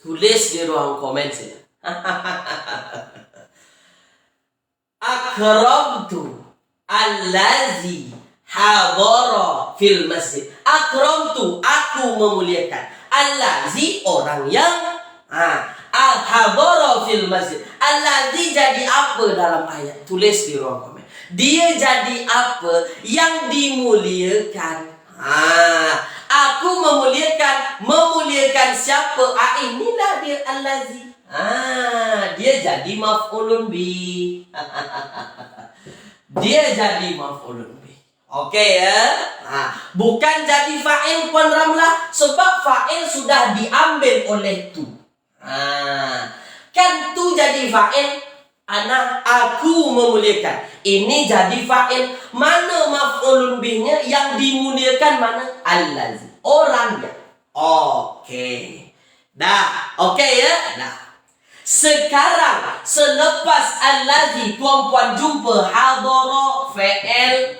A: Tulis di ruang komen silakan. Akramtu allazi hadara fil masjid. Akramtu, aku memuliakan. Allazi, orang yang al-hadara fil masjid. Allazi jadi apa dalam ayat? Tulis di ruang komen. Dia jadi apa? Yang dimuliakan. Aku memuliakan siapa? Inilah dia allazi. Dia jadi maf'ulun bi. Dia jadi maf'ulun bi. Oke ya. Bukan jadi fa'il Puan Ramlah, sebab fa'il sudah diambil oleh tu. Kan tu jadi fa'il. Aku memuliakan. Ini jadi fa'il. Mana maf'ulun bihnya? Yang dimuliakan mana? Allazi. Orangnya. Oke. Dah. Oke ya? Dah. Sekarang selepas allazi tuan-puan jumpa hadara fa'il.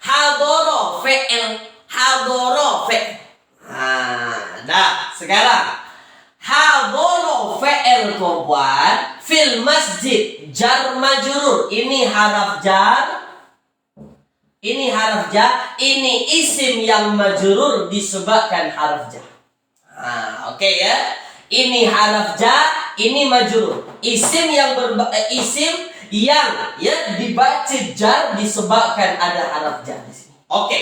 A: Hadara fa'il. Hadara fa'il. Dah. Sekarang hadara fa'il tuan-puan fil masjid jar majrur. Ini haraf jar. Ini haraf jar. Ini isim yang majrur disebabkan haraf jar. Oke ya. Ini haraf jar, ini majrur. Isim yang ya dibaca jar disebabkan ada haraf jar di sini. Oke.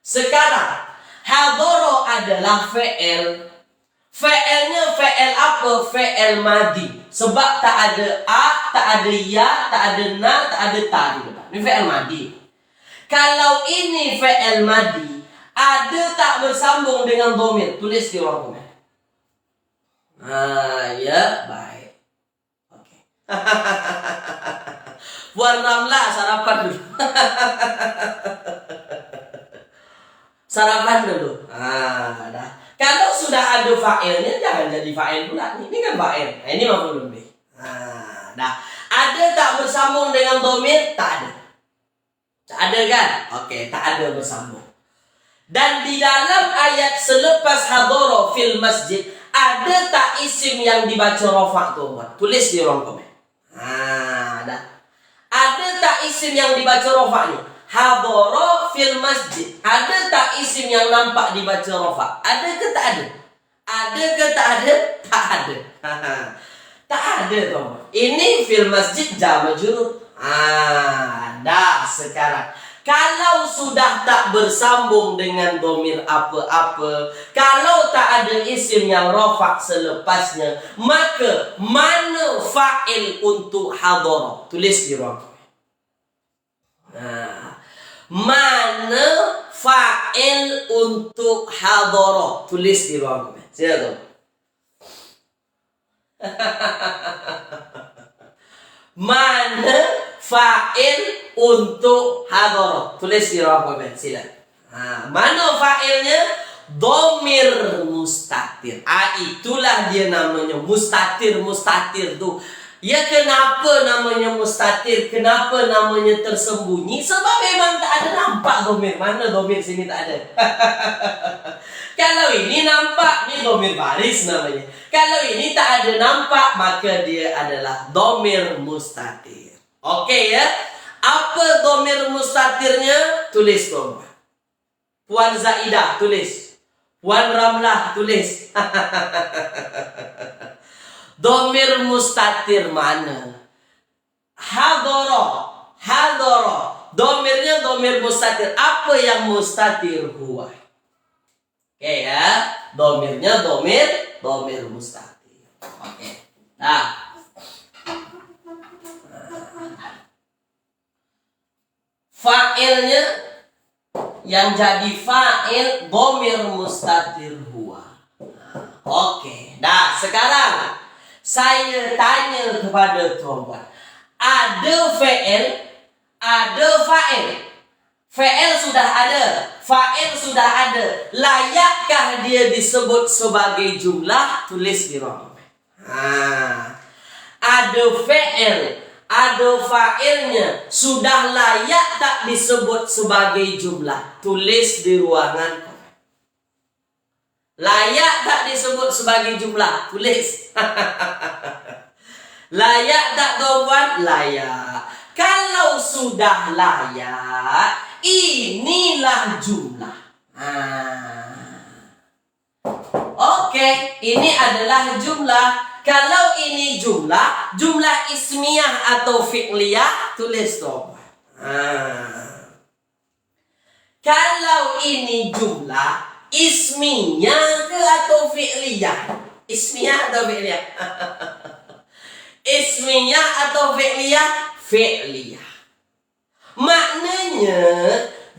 A: Sekarang hadara adalah fa'il. Fa'ilnya fa'il apa? Fa'il madi. Sebab tak ada a, tak ada ya, tak ada na, tak ada ta di depan. Ini fa'il madi. Kalau ini fa'il madi, ada tak bersambung dengan dhamir? Tulis di ruang komen. Ya, baik. Oke. Puan Ramlah sarapan dulu. Sarapan dulu. Dah. Kalau sudah ada fa'ilnya, jangan jadi fa'il pula. Ini kan fa'il. Ini maf'ulun bih. Dah. Ada tak bersambung dengan dhamir? Tak ada. Tak ada kan? Oke, tak ada bersambung. Dan di dalam ayat selepas hadara fil masjid, ada tak isim yang dibaca rafa' tu? Tulis di ruang komen. Dah. Ada tak isim yang dibaca rafa'nya? Hadara fil masjid. Ada tak isim yang nampak dibaca rafa'? Ada ke tak ada? Ada ke tak ada? Tak ada. Tak ada tuan. Ini fil masjid jar majrur. Dah sekarang. Kalau sudah tak bersambung dengan dhamir apa-apa, kalau tak ada isim yang rafa' selepasnya, maka mana fa'il untuk hadara? Tulis di ruang komen. Mana fa'il untuk hadara? Tulis di ruang komen. Sini tu. Mana fa'il untuk hadara? Tulis di ruang komen. Sila. Mana fa'ilnya? Dhamir mustatir. Itulah dia namanya mustatir. Mustatir tu. Ya, kenapa namanya mustatir? Kenapa namanya tersembunyi? Sebab memang tak ada nampak dhamir. Mana dhamir sini tak ada? Kalau ini nampak, ni dhamir baris namanya. Kalau ini tak ada nampak, maka dia adalah dhamir mustatir. Okey ya? Apa dhamir mustatirnya? Tulis tuan. Puan Zaidah tulis. Puan Ramlah tulis. Dhamir mustatir mana? Hadara. Dhamirnya dhamir mustatir. Apa yang mustatir? Huwa. Oke ya. Dhamirnya dhamir mustatir. Oke. Nah. Fa'ilnya yang jadi fa'il dhamir mustatir huwa. Oke. Dah, sekarang saya tanya kepada tuan-tuan. Ada fa'il, ada fa'il. Fa'il sudah ada, fa'il sudah ada. Layakkah dia disebut sebagai jumlah? Tulis di ruang komen. Ada fa'il, ada fa'ilnya. Sudah layak tak disebut sebagai jumlah? Tulis di ruangan komen. Layak tak disebut sebagai jumlah? Tulis. Layak tak tuan-tuan? Layak. Kalau sudah layak, inilah jumlah. Oke, ini adalah jumlah. Kalau ini jumlah, jumlah ismiyah atau fi'liyah, tulis tuan-tuan. Kalau ini jumlah, ismiyah ke atau fi'liyah? Ismiyah atau fi'liyah? Ismiyah atau fi'liyah? Fi'liyah. Maknanya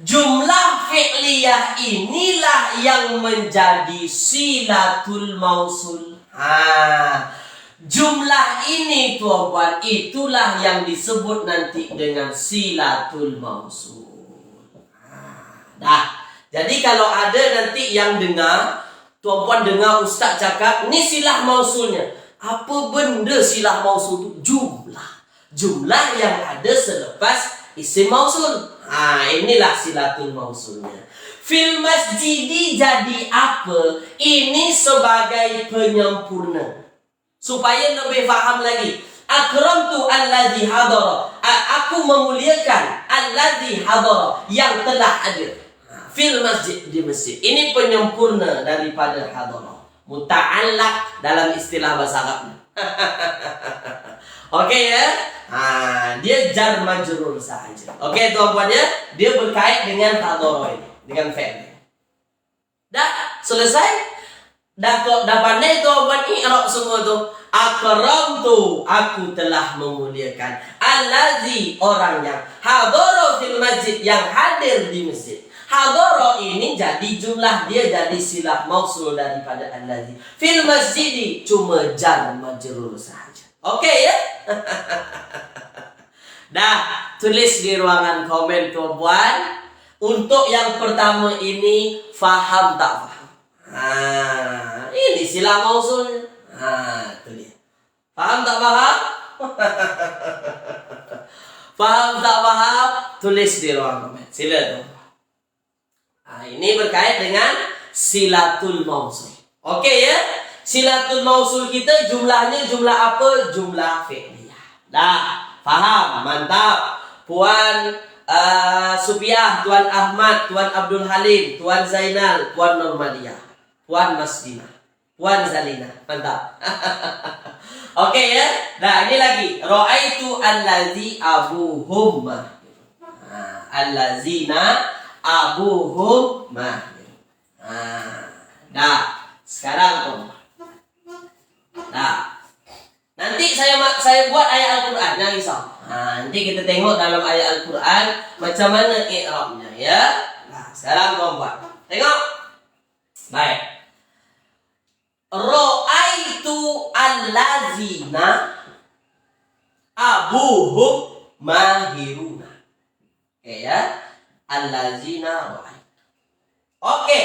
A: jumlah fi'liyah inilah yang menjadi silatul mausul. Jumlah ini tuan-tuan, itulah yang disebut nanti dengan silatul mausul. Dah. Jadi kalau ada nanti yang dengar, tuan-tuan dengar ustaz cakap, ni silah mausulnya. Apa benda silah mausul itu? Jumlah. Jumlah yang ada selepas isim mausul. Inilah silatul mausulnya. Fil masjidi jadi apa? Ini sebagai penyempurna. Supaya lebih faham lagi. Akramtu alladhi hadara. Aku memuliakan alladhi hadara, yang telah ada. Fil masjid, di masjid. Ini penyempurna daripada hadara. Muta'allaq dalam istilah bahasa Arab. Okey ya? Dia jar majrur sahaja. Okey tuan-tuan ya? Dia berkait dengan hadara ini, dengan fi'il. Dah selesai? Dah pandai tuan-tuan i'rab semua tu. Akramtu, aku telah memuliakan. Allazi, orang yang hadara fil masjid, yang hadir di masjid. Hadara ini jadi jumlah, dia jadi silah mausul daripada allazi. Fil masjidi cuma jar majrur sahaja. Okey ya? Dah, tulis di ruangan komen tuan-tuan. Untuk yang pertama ini, faham tak faham? Ini silah mausulnya. Itu dia. Faham tak faham? Faham tak faham? Tulis di ruang komen. Sila tuan. Ini berkait dengan silatul mausul. Okey ya? Silatul mausul kita jumlahnya jumlah apa? Jumlah fi'liyah. Dah, faham? Mantap. Puan Supiah, Tuan Ahmad, Tuan Abdul Halim, Tuan Zainal, Puan Normalia, Puan Masdina, Puan Zalina. Mantap. Okey ya? Nah, ini lagi. Ra'aitu allazi abuhum mahir. Allazina abuhum mahir. Dah. Sekarang tuan. Dah. Nanti saya buat ayat Al-Quran, jangan risau. Nanti kita tengok dalam ayat Al-Quran macam mana i'rabnya ya. Nah, sekarang tuan-tuan. Tengok. Baik. Ra'aitu allazina abuhum mahiruna. Oke ya. Allazina ra'aitu. Oke.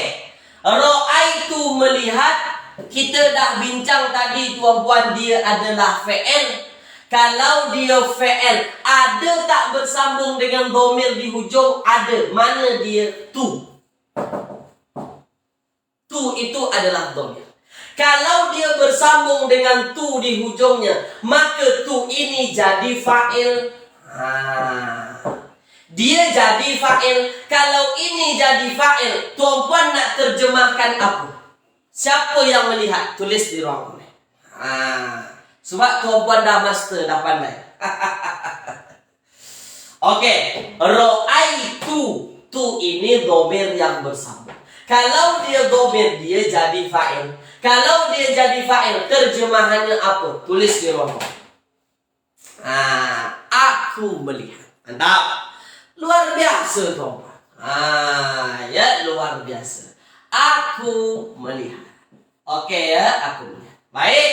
A: Ra'aitu melihat. Kita dah bincang tadi tuan-puan, dia adalah fi'il. Kalau dia fi'il, ada tak bersambung dengan dhamir di hujung? Ada. Mana dia? Tu. Tu itu adalah dhamir. Kalau dia bersambung dengan tu di hujungnya, maka tu ini jadi fa'il. Dia jadi fa'il. Kalau ini jadi fa'il, tuan-puan nak terjemahkan apa? Siapa yang melihat? Tulis di ruang komen. Sebab tuan-puan dah master, dah pandai. Okey. Ra'aitu. Tu ini dhamir yang bersambung. Kalau dia dhamir, dia jadi fa'il. Kalau dia jadi fa'il, terjemahannya apa? Tulis di ruang komen. Aku melihat. Mantap. Luar biasa tuan-puan. Ya, luar biasa. Aku melihat. Okey ya, aku melihat. Baik.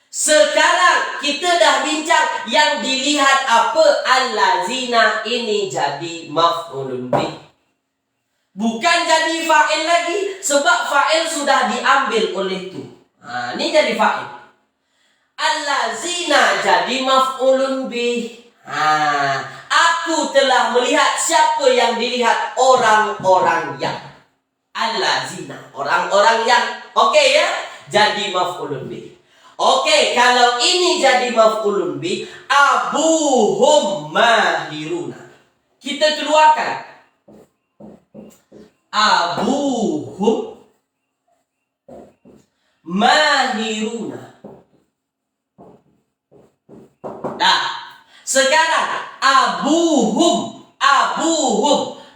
A: Sekarang kita dah bincang yang dilihat apa? Allazina ini jadi maf'ulun bih. Bukan jadi fa'il lagi, sebab fa'il sudah diambil oleh tu. Ini jadi fa'il. Allazina jadi maf'ulun bih. Aku telah melihat. Siapa yang dilihat? Orang-orang yang. Allazina, orang-orang yang. Okey ya? Jadi maf'ulun bih. Okey, kalau ini jadi maf'ulun bih, abuhum mahiruna. Kita keluarkan. Abuhum mahiruna. Dah. Sekarang abuhum.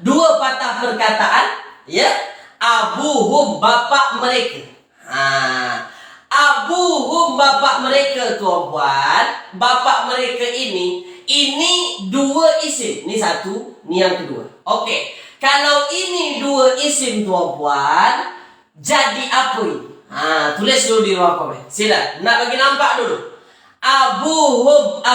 A: Dua patah perkataan, ya. Abuhum, bapa mereka. Abuhum, bapa mereka tuan-puan. Bapa mereka ini dua isim. Ni satu, ni yang kedua. Okey. Kalau ini dua isim tuan-puan, jadi apa ini? Tulis dulu di ruang komen. Sila, nak bagi nampak dulu. Abuhum.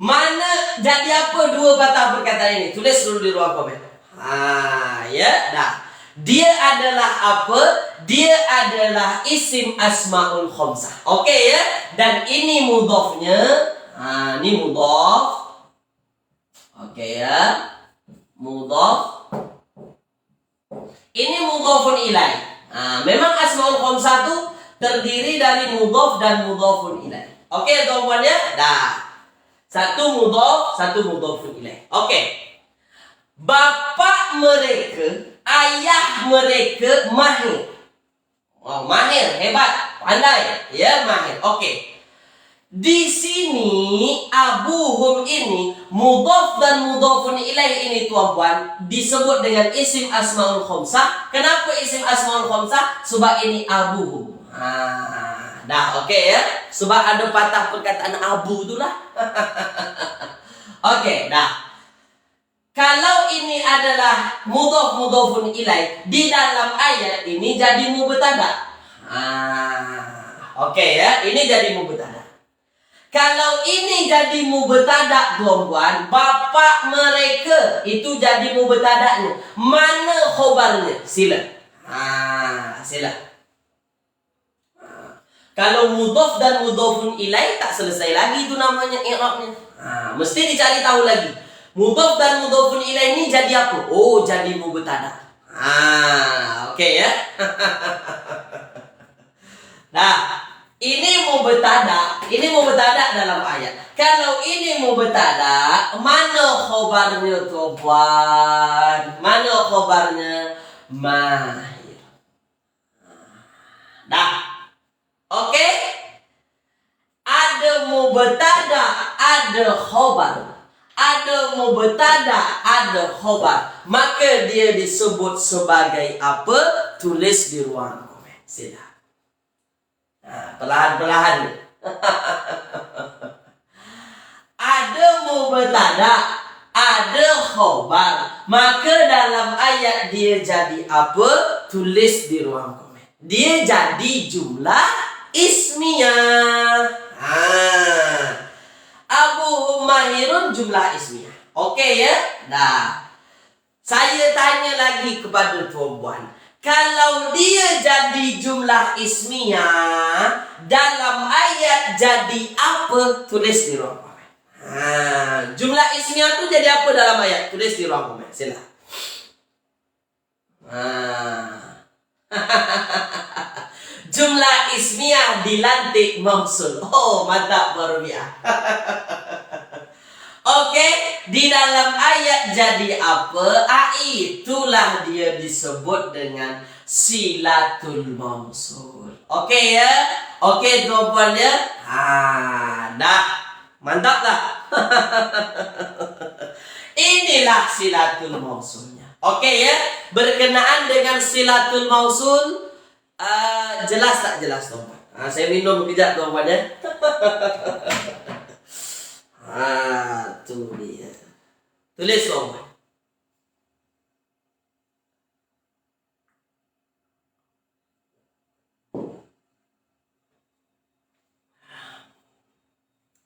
A: Mana jadi apa dua patah perkataan ini? Tulis dulu di ruang komen. Ya, dah. Dia adalah apa? Dia adalah isim asmaul khamsah. Oke ya? Dan ini mudhofnya. Ini mudhof. Oke ya. Mudhof. Ini mudhofun ilaih. Memang asmaul khamsah itu terdiri dari mudhof dan mudhofun ilaih. Oke, teman-teman ya? Dah. Satu mudhof, satu mudhofun ilaih. Oke. Bapak mereka, ayah mereka mahir. Oh, mahir, hebat, pandai. Ya, mahir. Oke. Di sini abuhum ini mudhof dan mudhofun ilaih ini tuan-puan disebut dengan isim asmaul khamsah. Kenapa isim asmaul khamsah? Sebab ini abuhum. Dah oke ya. Sebab ada patah perkataan abu itulah. Oke, dah. Kalau ini adalah mudhof mudhofun ilaih, di dalam ayat ini jadi mubtada. Oke ya, ini jadi mubtada. Kalau ini jadi mubtada, tuan-tuan, bapak mereka itu jadi mubtadanya. Mana khobarnya? Sila. Sila. Kalau mudhof dan mudhofun ilaih tak selesai lagi itu namanya i'rabnya. Mesti dicari tahu lagi. Mudhof dan mudhofun ilaih ini jadi apa? Oh, jadi mubtada. Oke ya. Nah, ini mubtada dalam ayat. Kalau ini mubtada, mana khobarnya tuan? Mana khobarnya? Mahir. Dah. Oke? Ada mubtada, ada khobar. Ada mubtada, ada khobar. Maka dia disebut sebagai apa? Tulis di ruang komen. Sila. Perlahan-perlahan. Ada mubtada, ada khobar. Maka dalam ayat dia jadi apa? Tulis di ruang komen. Dia jadi jumlah ismiyah. Abu Mahirun jumlah ismiyah. Oke ya? Nah, saya tanya lagi kepada tuan-puan. Kalau dia jadi jumlah ismiyah, dalam ayat jadi apa? Tulis di ruang komen. Jumlah ismiyah itu jadi apa dalam ayat? Tulis di ruang komen. Sila. Jumlah ismiyah dilantik mausul. Oh, mantap Barbia. Oke, di dalam ayat jadi apa? Itulah dia disebut dengan silatul mausul. Oke ya? Oke tuan-tuan ya? Dah. Mantap tak? Inilah silatul mausulnya. Oke ya? Berkenaan dengan silatul mausul, jelas tak jelas tuan-tuan? Saya minum kejap tuan-tuan ya. Tuh dia. Tulis tuan-tuan.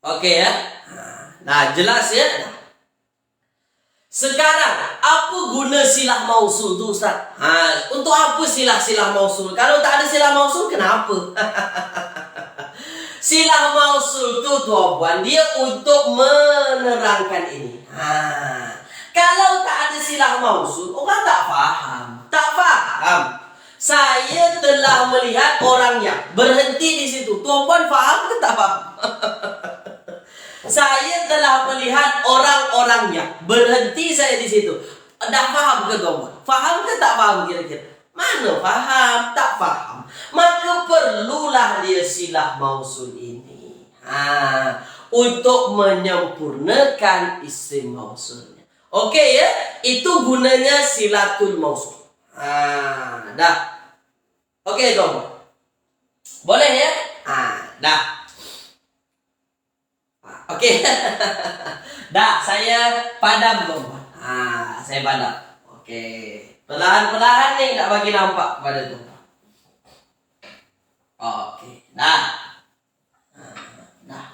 A: Oke ya. Nah, jelas ya. Sekarang, apa guna silah mausul tu Ustaz? Untuk apa silah mausul? Kalau tak ada silah mausul, kenapa? Silah mausul tu tuan-puan, dia untuk menerangkan ini. Kalau tak ada silah mausul, orang tak faham. Tak faham. Saya telah melihat orang yang berhenti di situ. Tuan-puan faham ke tak faham? Saya telah melihat orang-orang yang berhenti saya di situ. Dah faham ke tuan-puan? Faham ke tak faham kira-kira? Mana faham? Tak faham. Maka perlulah dia silah mausul ini. Untuk menyempurnakan isim mausulnya. Oke ya? Itu gunanya silatul mausul. Dah. Oke tuan-puan. Boleh ya? Dah. Oke. Dah, saya padam tuan-tuan. Saya padam. Oke. Perlahan-perlahan nih tak bagi nampak kepada tuan-tuan. Oke. Dah. Dah.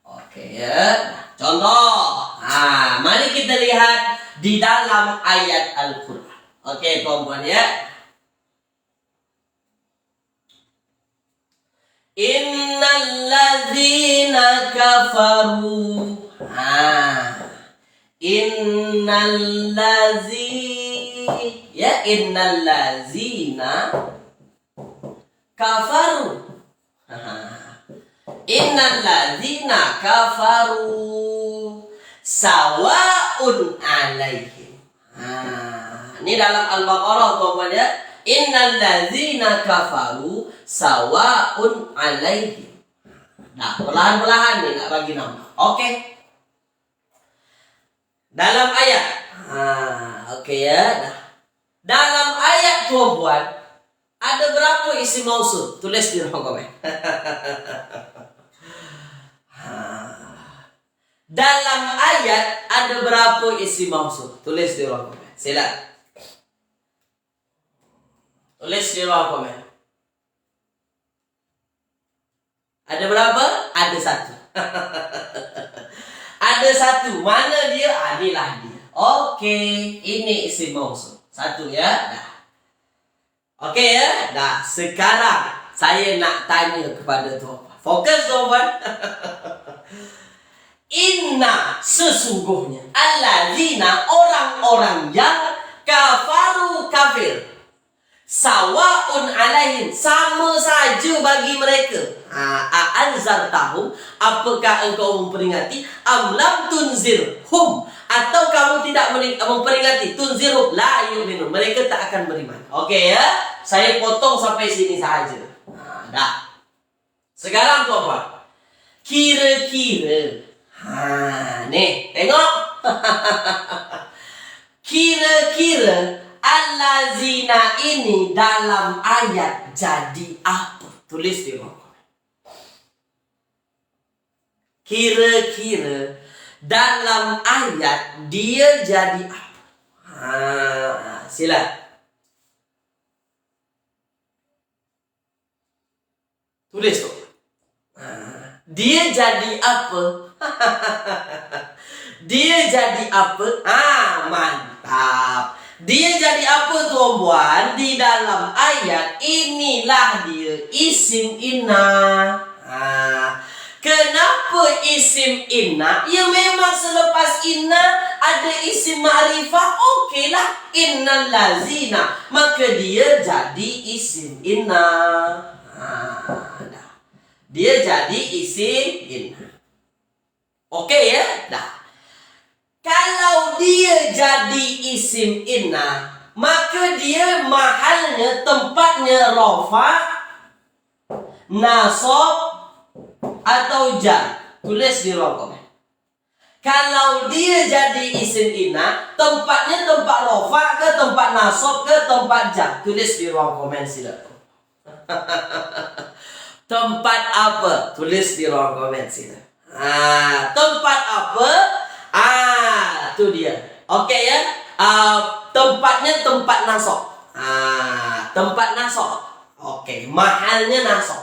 A: Oke ya. Contoh. Mari kita lihat di dalam ayat Al-Quran. Oke, tuan-tuan ya. Innalladzina kafaru. Innalladzina kafaru. Innalladzina kafaru sawa'un alaihim. Ini dalam Al-Baqarah tuan-tuan ya. Innalladzina kafaru sawa'un alaihim. Nah, perlahan-perlahan nih nak bagi nama. Oke. Dalam ayat. Oke ya. Nah, dalam ayat tuan-tuan ada berapa isim mausul? Tulis di ruang komen. Dalam ayat ada berapa isim mausul? Tulis di ruang komen. Silakan. Tulis di ruang komen. Ada berapa? Ada satu. Ada satu. Mana dia? Inilah dia. Oke, ini isim mausul. Satu ya. Dah. Oke ya. Dah. Sekarang saya nak tanya kepada tuan-tuan. Fokus tuan-tuan. Inna sesungguhnya alladzina orang-orang yang kafaru kafir sawa'un alaihim sama saja bagi mereka. A'anzartahum apakah engkau memperingati am lam tunzirhum atau kamu tidak memperingati tunzirhum la yu'minun mereka tak akan beriman. Okey ya. Saya potong sampai sini saja. Dah. Sekarang tuan-tuan. Kira-kira nih, tengok. Kira-kira allazina ini dalam ayat jadi apa? Tulis di ruang komen. Kira-kira dalam ayat dia jadi apa? Sila. Tulis tuh. Dia jadi apa? Dia jadi apa? Mantap. Dia jadi apa tuan-tuan? Di dalam ayat inilah dia isim inna. Kenapa isim inna? Ya memang selepas inna ada isim ma'rifah. Okeylah. Innal lazina. Maka dia jadi isim inna. Dia jadi isim inna. Okey ya? Dah. Kalau dia jadi isim inna, maka dia mahalnya, tempatnya rafa, nasab atau jar. Tulis di ruang komen. Kalau dia jadi isim inna, tempatnya tempat rafa ke tempat nasab ke tempat jar. Tulis di ruang komen silakan. Tempat apa? Tulis di ruang komen silakan. Tempat apa? Itu dia. Okey ya. Tempatnya tempat nasab. Tempat nasab. Okey, mahalnya nasab.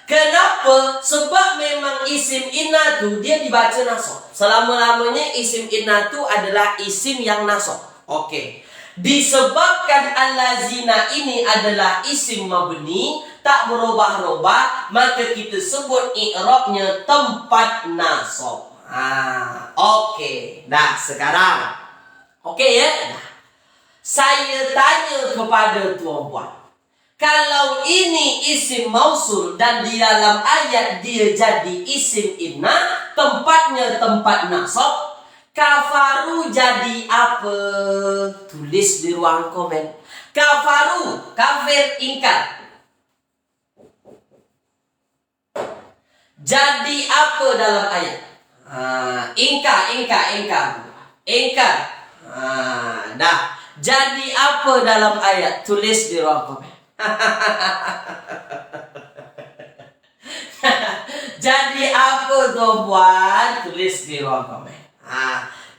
A: Kenapa? Sebab memang isim inna tu dia dibaca nasab. Selama-lamanya isim inna tu adalah isim yang nasab. Okey. Disebabkan allazina ini adalah isim mabni, tak berubah-ubah, maka kita sebut i'rabnya tempat nasab. Okey. Dah sekarang. Okey ya? Dah. Saya tanya kepada tuan-tuan. Kalau ini isim mausul dan di dalam ayat dia jadi isim inna, tempatnya tempat nasab, kafaru jadi apa? Tulis di ruang komen. Kafaru, kafir, ingkar. Jadi apa dalam ayat? Ingkar. Dah. Jadi apa dalam ayat? Tulis di ruang komen. Jadi apa tuan? Tulis di ruang komen.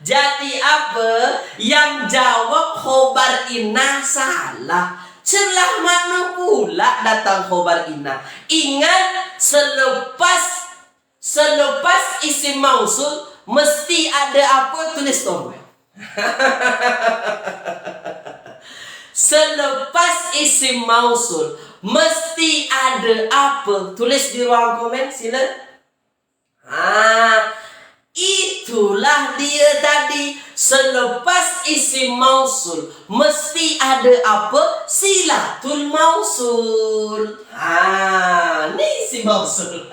A: Jadi apa? Yang jawab khobar inah salah. Celah mana pula datang khobar inah? Ingat, selepas isim mausul mesti ada apa? Tulis tombol. Selepas isim mausul mesti ada apa? Tulis di ruang komen sila. Itulah dia tadi. Selepas isim mausul mesti ada apa? Silatul mausul. Ni isim mausul.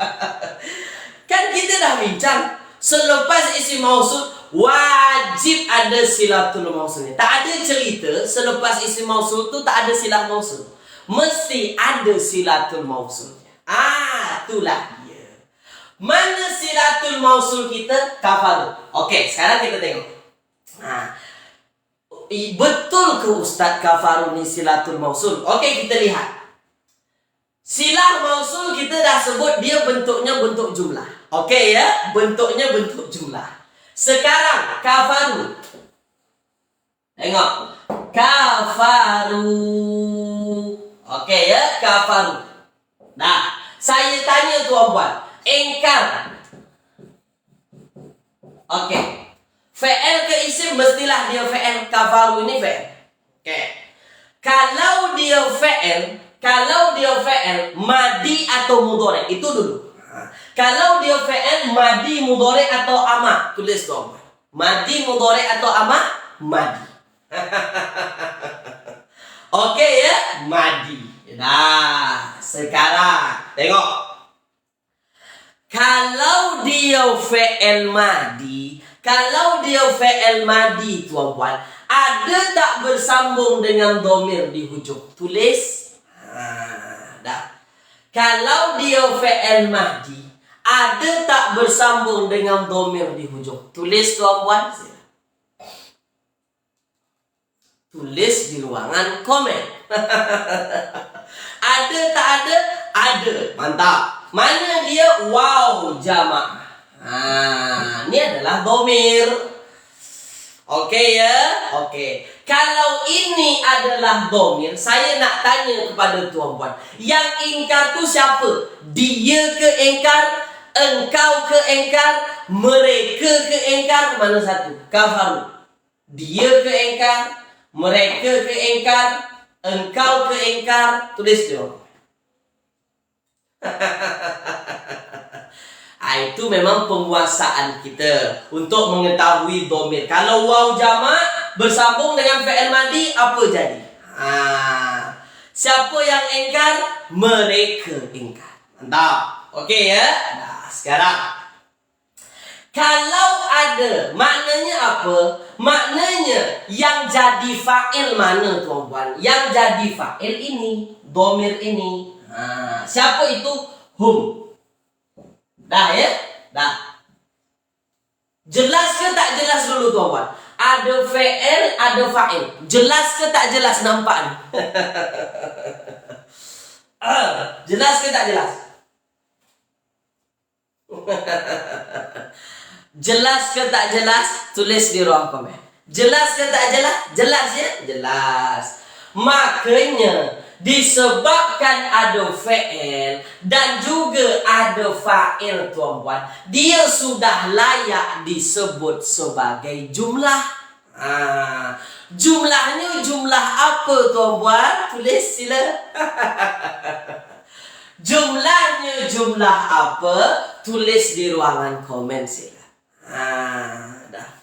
A: Kan kita dah bincang. Selepas isim mausul wajib ada silatul mausulnya. Tak ada cerita selepas isim mausul tu tak ada silah mausul. Mesti ada silatul mausulnya. Itulah dia. Mana silatul mausul kita? Kafaru. Okey, sekarang kita tengok. Betul ke Ustaz kafaru ni silatul mausul? Okey, kita lihat. Silah mausul kita dah sebut dia bentuknya bentuk jumlah. Okey ya, bentuknya bentuk jumlah. Sekarang kafaru. Tengok. Kafaru. Okey ya, kafaru. Nah, saya tanya tuan-puan, engkar. Okey. Fi'il ke isim mestilah dia fi'il. Kafaru ini fi'il. Okey. Kalau dia fi'il madi atau mudhari, itu dulu. Kalau dia fi'il madi mudhari atau amah, tulis dong. Madi mudhari atau amah? Madi. Okey ya, madi. Nah, sekarang tengok. Kalau dia fi'il madi, tuan-puan, ada tak bersambung dengan dhamir di hujung? Tulis. Dah. Kalau dia fi'il madi, ada tak bersambung dengan dhamir di hujung? Tulis tuan-puan. Tulis di ruangan komen. Ada tak ada? Ada. Mantap. Mana dia? Waw jamaah. Ini adalah dhamir. Okey ya? Okey. Kalau ini adalah dhamir, saya nak tanya kepada tuan-puan, yang ingkar tu siapa? Dia ke ingkar? Engkau ke ingkar? Mereka ke ingkar? Mana satu? Kafaru. Dia ke ingkar? Mereka ke ingkar? Engkau ke ingkar? Tulis dia. Itu memang penguasaan kita untuk mengetahui dhamir. Kalau waw jamak bersambung dengan fi'il madi, apa jadi? Siapa yang ingkar? Mereka ingkar. Mantap. Okey ya? Nah, sekarang kalau ada, maknanya apa? Maknanya yang jadi fa'il mana tuan-puan? Yang jadi fa'il ini, dhamir ini. Siapa itu? Hum. Dah ya? Dah. Jelas ke tak jelas dulu tuan-puan? Ada fi'il, ada fa'il. Jelas ke tak jelas nampak ni? Jelas ke tak jelas? Jelas ke tak jelas? Tulis di ruang komen. Jelas ke tak jelas? Jelas ya? Jelas. Makanya disebabkan ada fi'il dan juga ada fa'il tuan-puan, dia sudah layak disebut sebagai jumlah. Jumlahnya jumlah apa tuan-puan? Tulis sila. Jumlahnya jumlah apa? Tulis di ruangan komen sila. Dah.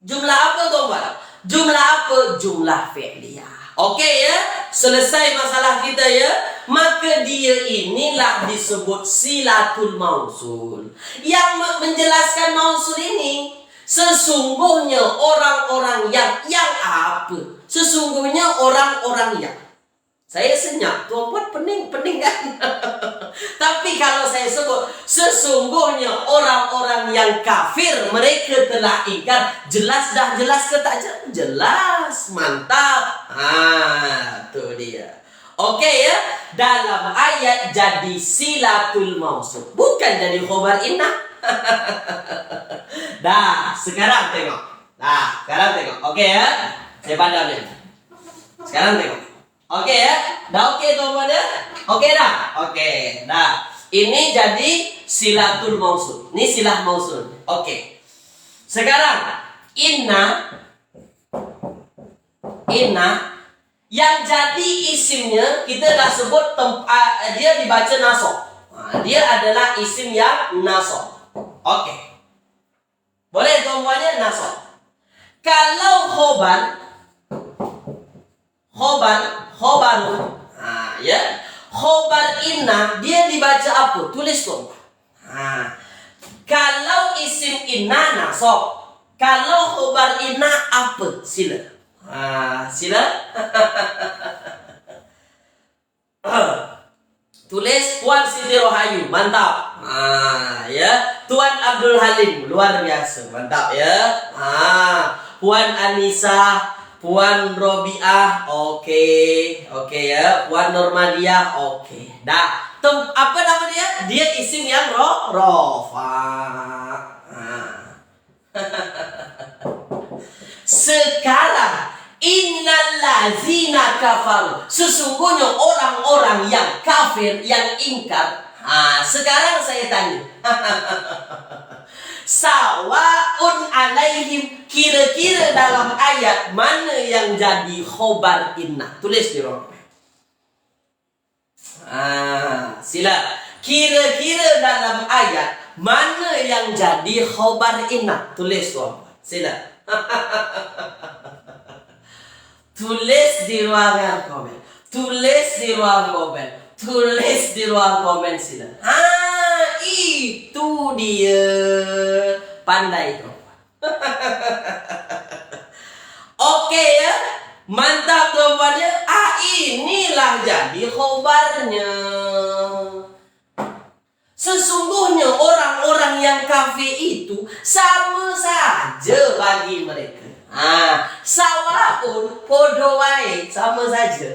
A: Jumlah apa tuan-puan? Jumlah apa? Jumlah fi'liyah. Okey ya, selesai masalah kita ya. Maka dia inilah disebut silatul mausul. Yang menjelaskan mausul ini, sesungguhnya orang-orang yang apa? Sesungguhnya orang-orang yang. Saya senyap, tuan-puan pening kan? Tapi kalau saya sebut, sesungguhnya orang-orang yang kafir, mereka telah ingkar. Jelas dah, jelas ke tak jelas? Jelas, mantap. Tu dia. Oke ya, dalam ayat jadi silatul mausul, bukan jadi khobar inna. Dah, sekarang tengok. Oke ya, saya padam ya. Sekarang tengok. Oke ya, dah oke teman-teman ya. Oke dah, oke dah. Ini jadi silatul mausul. Ini silah mausul. Oke. Sekarang inna yang jadi isimnya kita dah sebut dia dibaca nasab. Dia adalah isim yang nasab. Oke. Boleh semuanya nasab. Kalau khobarun. Ya. Khobar inna dia dibaca apa? Tulis tuh. Kalau isim inna nasab. Kalau khobar inna apa? Sila. Sila. Tulis Puan Siti Rohayu, mantap. Ya, Tuan Abdul Halim, luar biasa, mantap ya. Puan Anissa, Puan Robiah, oke ya. Puan Normadiah, oke. Dah, apa nama dia? Dia isim yang rofa. Sekarang innallazina kafaru, sesungguhnya orang-orang yang kafir, yang ingkar. Sekarang saya tanya. Sawaun alaihim, kira-kira dalam ayat mana yang jadi khobar inna? Tulis di ruang. Sila. Kira-kira dalam ayat mana yang jadi khobar inna? Tulis ruang. Sila. Tulis di ruangan komen. Tulis di ruang komen. Tulis di ruang komen sila. Itu dia. Pandai tuh. Oke ya. Mantap jawabannya. Inilah jadi khobarnya. Sesungguhnya orang-orang yang kafir itu sama saja bagi mereka. Sawaun podo wae, sama saja.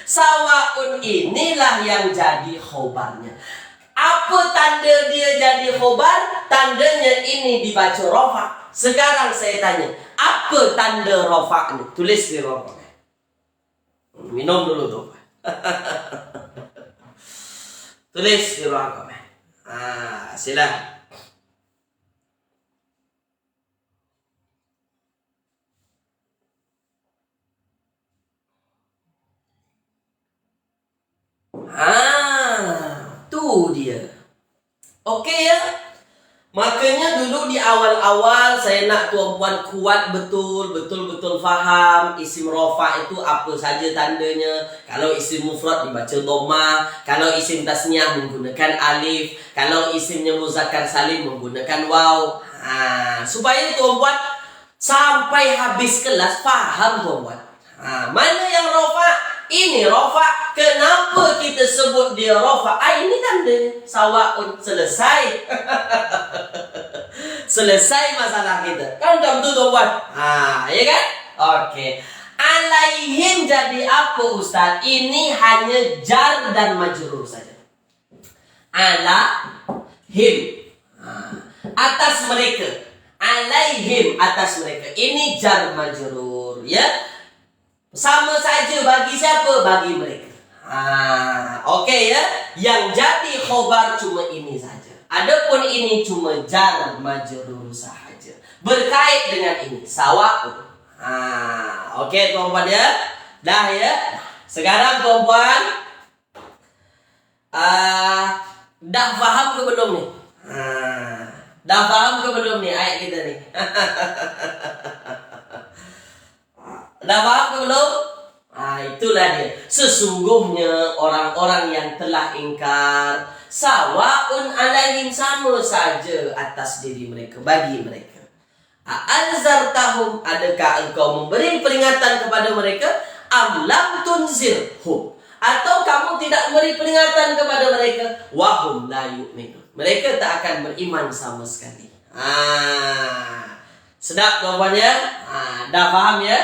A: Sawaun inilah yang jadi khobarnya. Apa tanda dia jadi khobar? Tandanya ini dibaca rofa. Sekarang saya tanya, apa tanda rofaknya? Tulis di rofa. Minum dulu tuh. Tulis di ruang komen. Silakan. Tuh dia. Oke ya. Makanya dulu di awal-awal saya nak tuan-puan kuat betul faham isim rofa itu apa saja tandanya. Kalau isim mufrad dibaca dhamma, kalau isim tasniah menggunakan alif, kalau isimnya muzakkar salim menggunakan waw. Supaya tuan-puan sampai habis kelas paham tuan-puan. Mana yang rofa? Ini rofa. Kenapa kita sebut dia rofa? Ini tandanya. Sawaun, selesai. Selesai masalah kita. Kan macam tu tuan-puan. Ya kan? Oke. Alaihim jadi apa Ustaz? Ini hanya jar dan majrur saja. Alaihim. Atas mereka. Alaihim, atas mereka. Ini jar majrur. Ya. Sama saja bagi siapa? Bagi mereka. Oke ya. Yang jadi khobar cuma ini saja. Adapun ini cuma jar majrur sahaja. Berkait dengan ini. Sawaun. Oke tuan-tuan ya. Dah ya. Sekarang tuan-tuan. Dah faham ke belum nih? Dah paham ke belum nih ayat kita nih? Dah paham ke belum? Itulah dia. Sesungguhnya orang-orang yang telah ingkar, sawaun alaihim, sama saja atas diri mereka, bagi mereka. Anzartahum, adakah engkau memberi peringatan kepada mereka? Am lam tunzirhum, atau kamu tidak memberi peringatan kepada mereka? Wahum la yu'minun, mereka tak akan beriman sama sekali. Sedap jawabannya? Dah faham ya?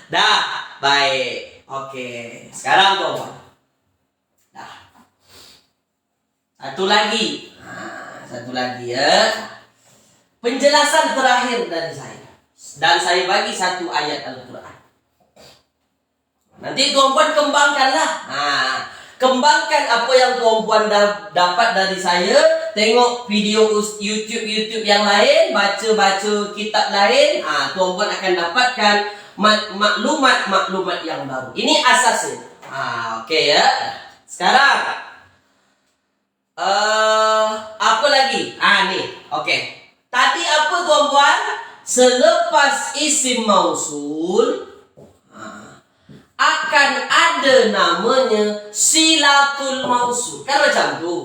A: Dah, baik. Oke, sekarang tuan. Nah, satu lagi. Nah, satu lagi ya. Penjelasan terakhir dari saya. Dan saya bagi satu ayat Al-Quran. Nanti tuan-tuan kembangkanlah. Nah, kembangkan apa yang tuan-tuan dapat dari saya. Tengok video YouTube yang lain, baca-baca kitab lain. Tuan-tuan akan dapatkan maklumat yang baru. Ini asasnya. Oke ya. Sekarang apa lagi? Nih. Oke. Tadi apa tuan-tuan? Selepas isim mausul akan ada namanya silatul mausul. Kan macam tu.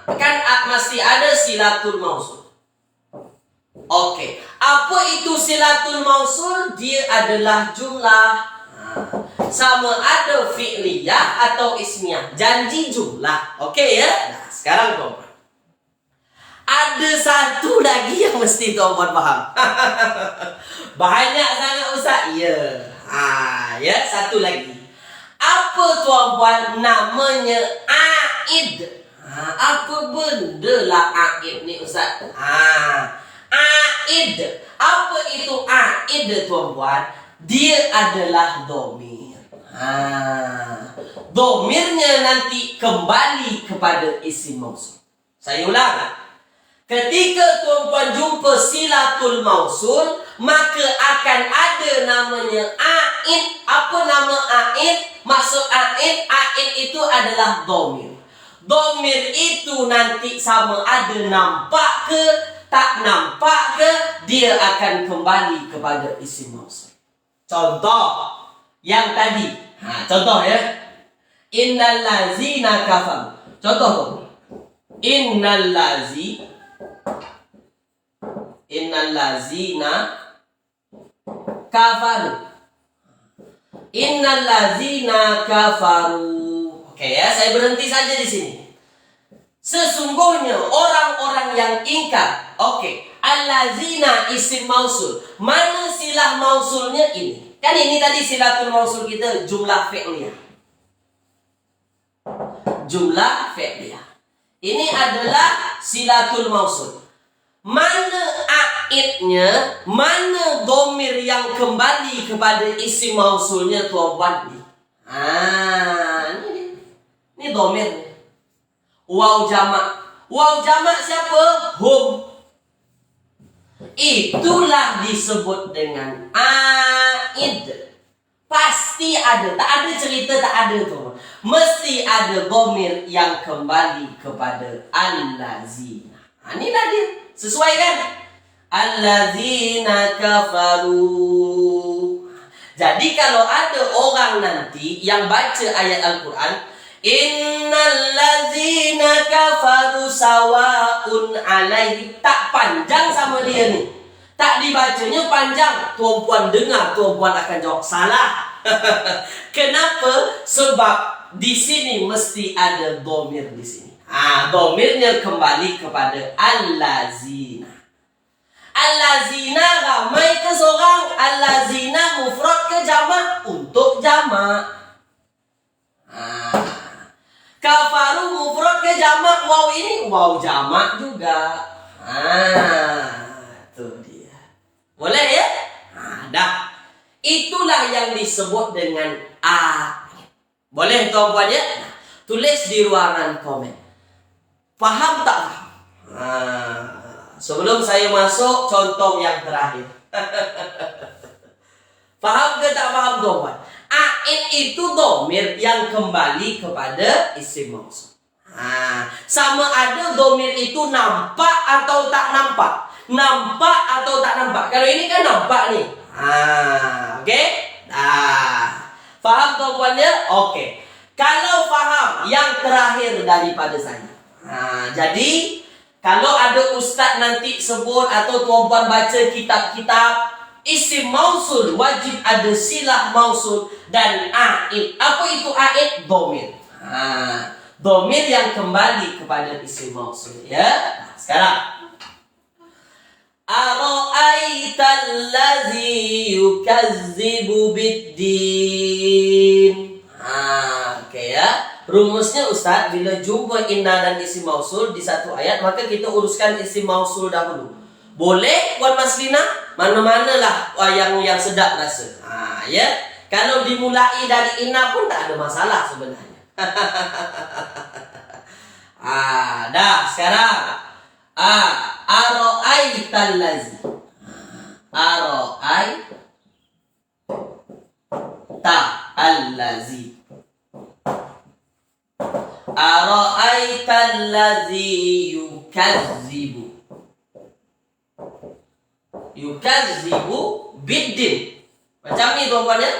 A: Kan mesti ada silatul mausul. Oke, apa itu silatul mausul? Dia adalah jumlah sama ada fi'liyah atau ismiyah, janji jumlah. Oke ya. Nah, sekarang tuan-tuan, ada satu lagi yang mesti tuan-tuan faham. Banyak sangat Ustaz. Ya. Ya, satu lagi. Apa tuan-tuan namanya aid? Apa benda lah aid ni Ustaz? Aid. Apa itu aid tuan-tuan? Dia adalah domir. Domirnya nanti kembali kepada isim mausul. Saya ulang. Ketika tuan-tuan jumpa silatul mausul, maka akan ada namanya aid. Apa nama aid? Maksud aid itu adalah domir. Domir itu nanti sama ada nampak ke tak nampak ke, dia akan kembali kepada isim mausul. Contoh yang tadi. Contoh ya. Innal lazina kafaru. Contoh tu. Innal lazina kafaru. Innal lazina kafaru. Oke ya, saya berhenti saja di sini. Sesungguhnya orang-orang yang ingkar. Oke, allazina isim mausul. Mana silah mausulnya ini? Kan ini tadi silatul mausul kita jumlah fi'liyah. Jumlah fi'liyah. Ini adalah silatul mausul. Mana aidnya, mana domir yang kembali kepada isim mausulnya tuan-tuan? Ini domirnya. Waw jamak. Waw jamak siapa? Hum. Itulah disebut dengan aid. Pasti ada. Tak ada cerita tak ada tu. Mesti ada domir yang kembali kepada allazina. Inilah dia. Sesuai kan? Allazina kafaru. Jadi kalau ada orang nanti yang baca ayat Al-Quran, innal ladzina kafaru sawa'un alaihim, tak panjang sama dia ni. Tak dibacanya panjang. Tuan-puan dengar, tuan-puan akan jawab salah. Kenapa? Sebab di sini mesti ada domir di sini. Domirnya kembali kepada allazina. Allazina ramai ke seorang? Allazina mufrad ke jamak? Untuk jamak. Kafaru mufrad ke jamak? Waw ini waw jamak juga. Itu dia. Boleh ya? Dah. Itulah yang disebut dengan aid. Boleh tuan-puan ya? Tulis di ruangan komen. Faham tak? Sebelum saya masuk contoh yang terakhir. Faham ke tak faham tuan-puan? Aid itu domir yang kembali kepada isim mausul. Sama ada domir itu nampak atau tak nampak. Nampak atau tak nampak. Kalau ini kan nampak nih. Oke? Faham tuan-puan ya? Oke. Kalau faham yang terakhir daripada saya. Jadi kalau ada ustaz nanti sebut atau tuan-puan baca kitab-kitab, isim mausul wajib ada silah mausul dan aid. Apa itu aid? Domir. Domir yang kembali kepada isim mausul ya. Sekarang Ara'aital ladzi yukazzibu biddin. Oke ya. Rumusnya Ustaz, bila jumpa inna dan isim mausul di satu ayat, maka kita uruskan isim mausul dahulu. Boleh Puan Maslina? Mana-manalah yang sedap rasa. Ya. Kalau dimulai dari inna pun tak ada masalah sebenarnya. Dah sekarang. Ara'aital ladzi. Ara'aita allazi. Ara'aital ladzi yukazzibu. Yukazzibu biddin. Macam ni tuan-tuan ya.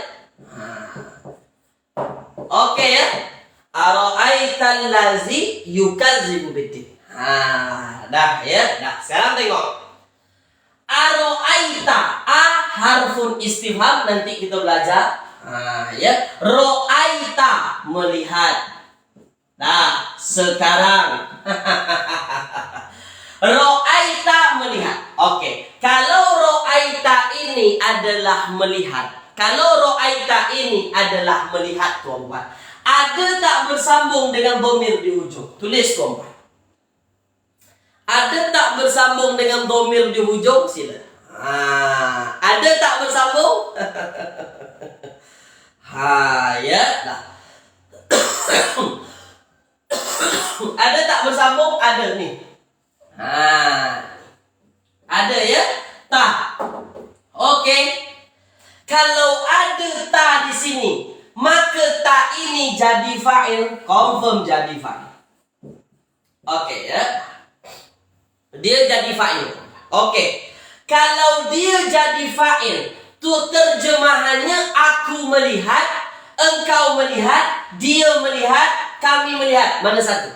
A: Oke ya. Ara'aital ladzi yukazzibu biddin. Dah ya. Dah, sekarang tengok. Ara'aita, harfun istifham, nanti kita belajar. Ya. Ra'aita, melihat. Nah, sekarang Ra'aita, melihat. Oke. Kalau ra'aita ini adalah melihat. Kalau ra'aita ini adalah melihat, tuan-tuan, ada tak bersambung dengan dhamir di ujung? Tulis, tuan-tuan. Ada tak bersambung dengan dhamir di hujung? Sila. Ada tak bersambung? Ya. Nah. Ada tak bersambung? Ada nih. Ada ya? Ta. Oke. Kalau ada ta di sini, maka ta ini jadi fa'il, confirm jadi fa'il. Oke ya. Dia jadi fa'il. Oke. Kalau dia jadi fa'il, tuh terjemahannya aku melihat, engkau melihat, dia melihat, kami melihat. Mana satu?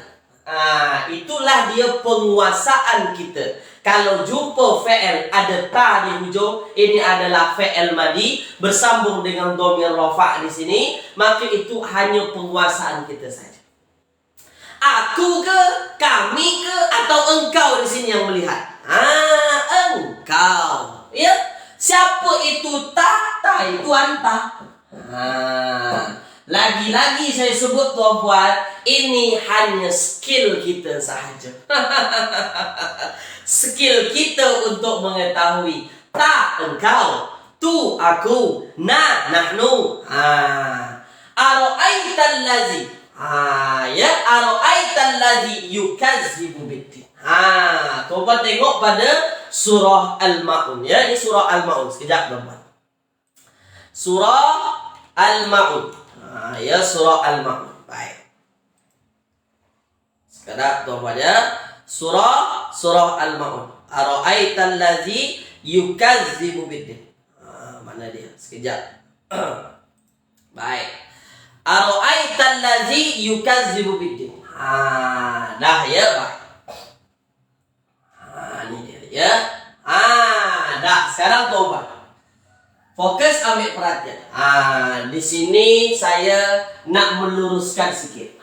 A: Itulah dia penguasaan kita. Kalau jumpa fa'il ada ta di hujung, ini adalah fa'il madi bersambung dengan dhamir rafa' di sini, maka itu hanya penguasaan kita saja. Aku ke, kami ke, atau engkau di sini yang melihat? Engkau. Ya. Siapa itu ta? Ta itu anta. Lagi-lagi saya sebut tuan-puan, ini hanya skill kita sahaja. Skill kita untuk mengetahui. Ta, engkau. Tu, aku. Na, nahnu. Ara'aital ladzi. Ya, ara'aital ladzi yukazzibu biddin. Tuan-tuan tengok pada surah Al-Ma'un ya. Ini surah Al-Ma'un. Sekejap tuan-tuan. Surah Al-Ma'un. Ya, surah Al-Ma'un. Baik. Sekejap tuan-tuan ya. Surah Al-Ma'un. Ara'aital ladzi yukazzibu biddin. Mana dia? Sekejap. Baik. Ara'aital ladzi yukazzibu biddin. Dah ya, Pak. Ini dia ya. Dah, sekarang tuan-tuan. Fokus, ambil perhatian. Di sini saya nak meluruskan sikit.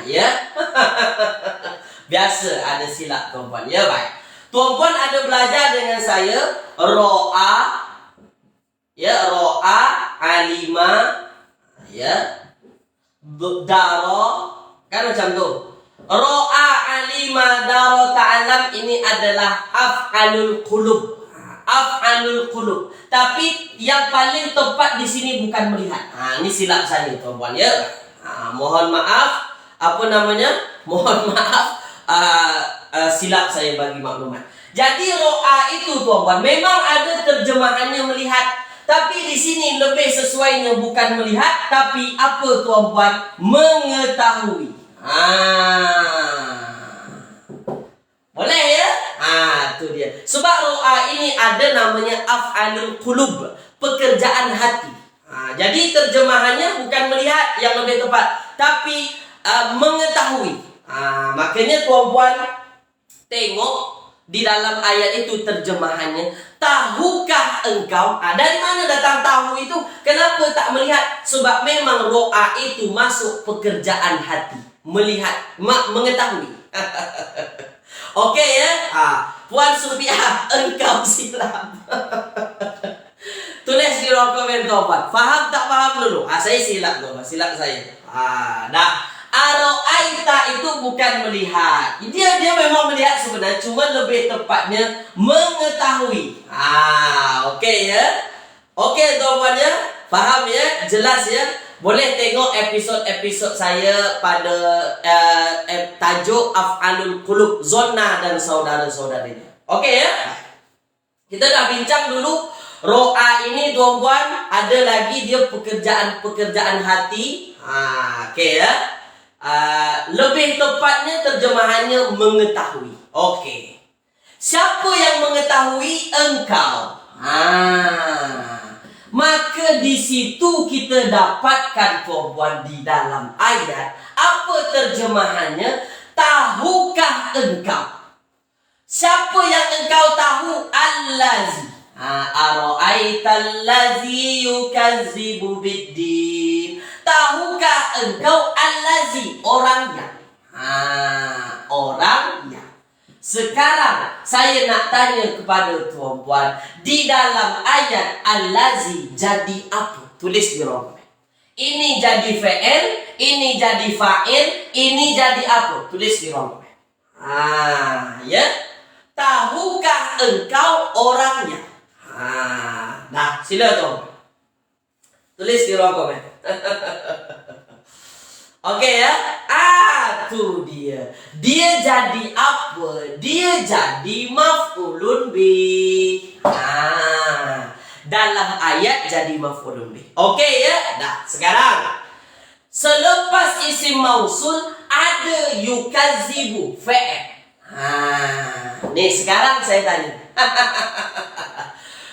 A: Ya. Biasa ada silap tuan-tuan. Ya, baik. Tuan-tuan ada belajar dengan saya ro'a, ya, ro'a, alima, ya, daro, kan macam tu. Ro'a, alima, daro, ta'alam, ini adalah af'alul qulub. Af'alul qulub. Tapi yang paling tepat di sini bukan melihat. Ini silap saya tuan-tuan ya. Mohon maaf. Apa namanya? Mohon maaf. Silap saya bagi maklumat. Jadi ro'a itu tuan-tuan memang ada terjemahannya melihat, tapi di sini lebih sesuainya bukan melihat, tapi apa tuan-tuan? Mengetahui. Boleh ya? Itu dia. Sebab ro'a ini ada namanya af'alul qulub, pekerjaan hati. Jadi terjemahannya bukan melihat yang lebih tepat, tapi mengetahui. Makanya tuan-tuan tengok di dalam ayat itu terjemahannya, tahukah engkau? Dari mana datang tahu itu? Kenapa tak melihat? Sebab memang ro'a itu masuk pekerjaan hati, melihat, mengetahui. Oke ya. Puan Sufiah, engkau silap. Tulis di ruang komen kawan. Faham tak faham dulu? Saya silap tuh, silap saya. Nah, aro'aita itu bukan melihat. Dia memang melihat sebenarnya, cuma lebih tepatnya mengetahui. Oke ya. Oke teman-teman ya. Paham ya? Jelas ya? Boleh tengok episod-episod saya pada tajuk Af'alul Qulub, Zonna dan saudara-saudarinya. Oke ya? Kita dah bincang dulu. Ro'a ini tuan-tuan, ada lagi dia pekerjaan hati. Oke ya. Lebih tepatnya terjemahannya mengetahui. Oke. Siapa yang mengetahui? Engkau. Maka di situ kita dapatkan tuan-tuan di dalam ayat. Apa terjemahannya? Tahukah engkau? Siapa yang engkau tahu? Allazi. Aro'aital ladzi yukazzibu biddin. Tahukah engkau allazi, orangnya? Orangnya. Sekarang saya nak tanya kepada tuan-puan, di dalam ayat allazi jadi apa? Tulis di ruang komen. Ini jadi fi'il, ini jadi fa'il, ini jadi apa? Tulis di ruang komen. Ya. Tahukah engkau orangnya? Nah, sila tuan. Tulis di ruang komen. Oke ya. Tuh dia. Dia jadi apa? Dia jadi maf'ulun bih. Dalam ayat jadi maf'ulun bih. Oke ya. Nah, sekarang selepas isim mausul ada yukazibu fi'il. Nih sekarang saya tanya.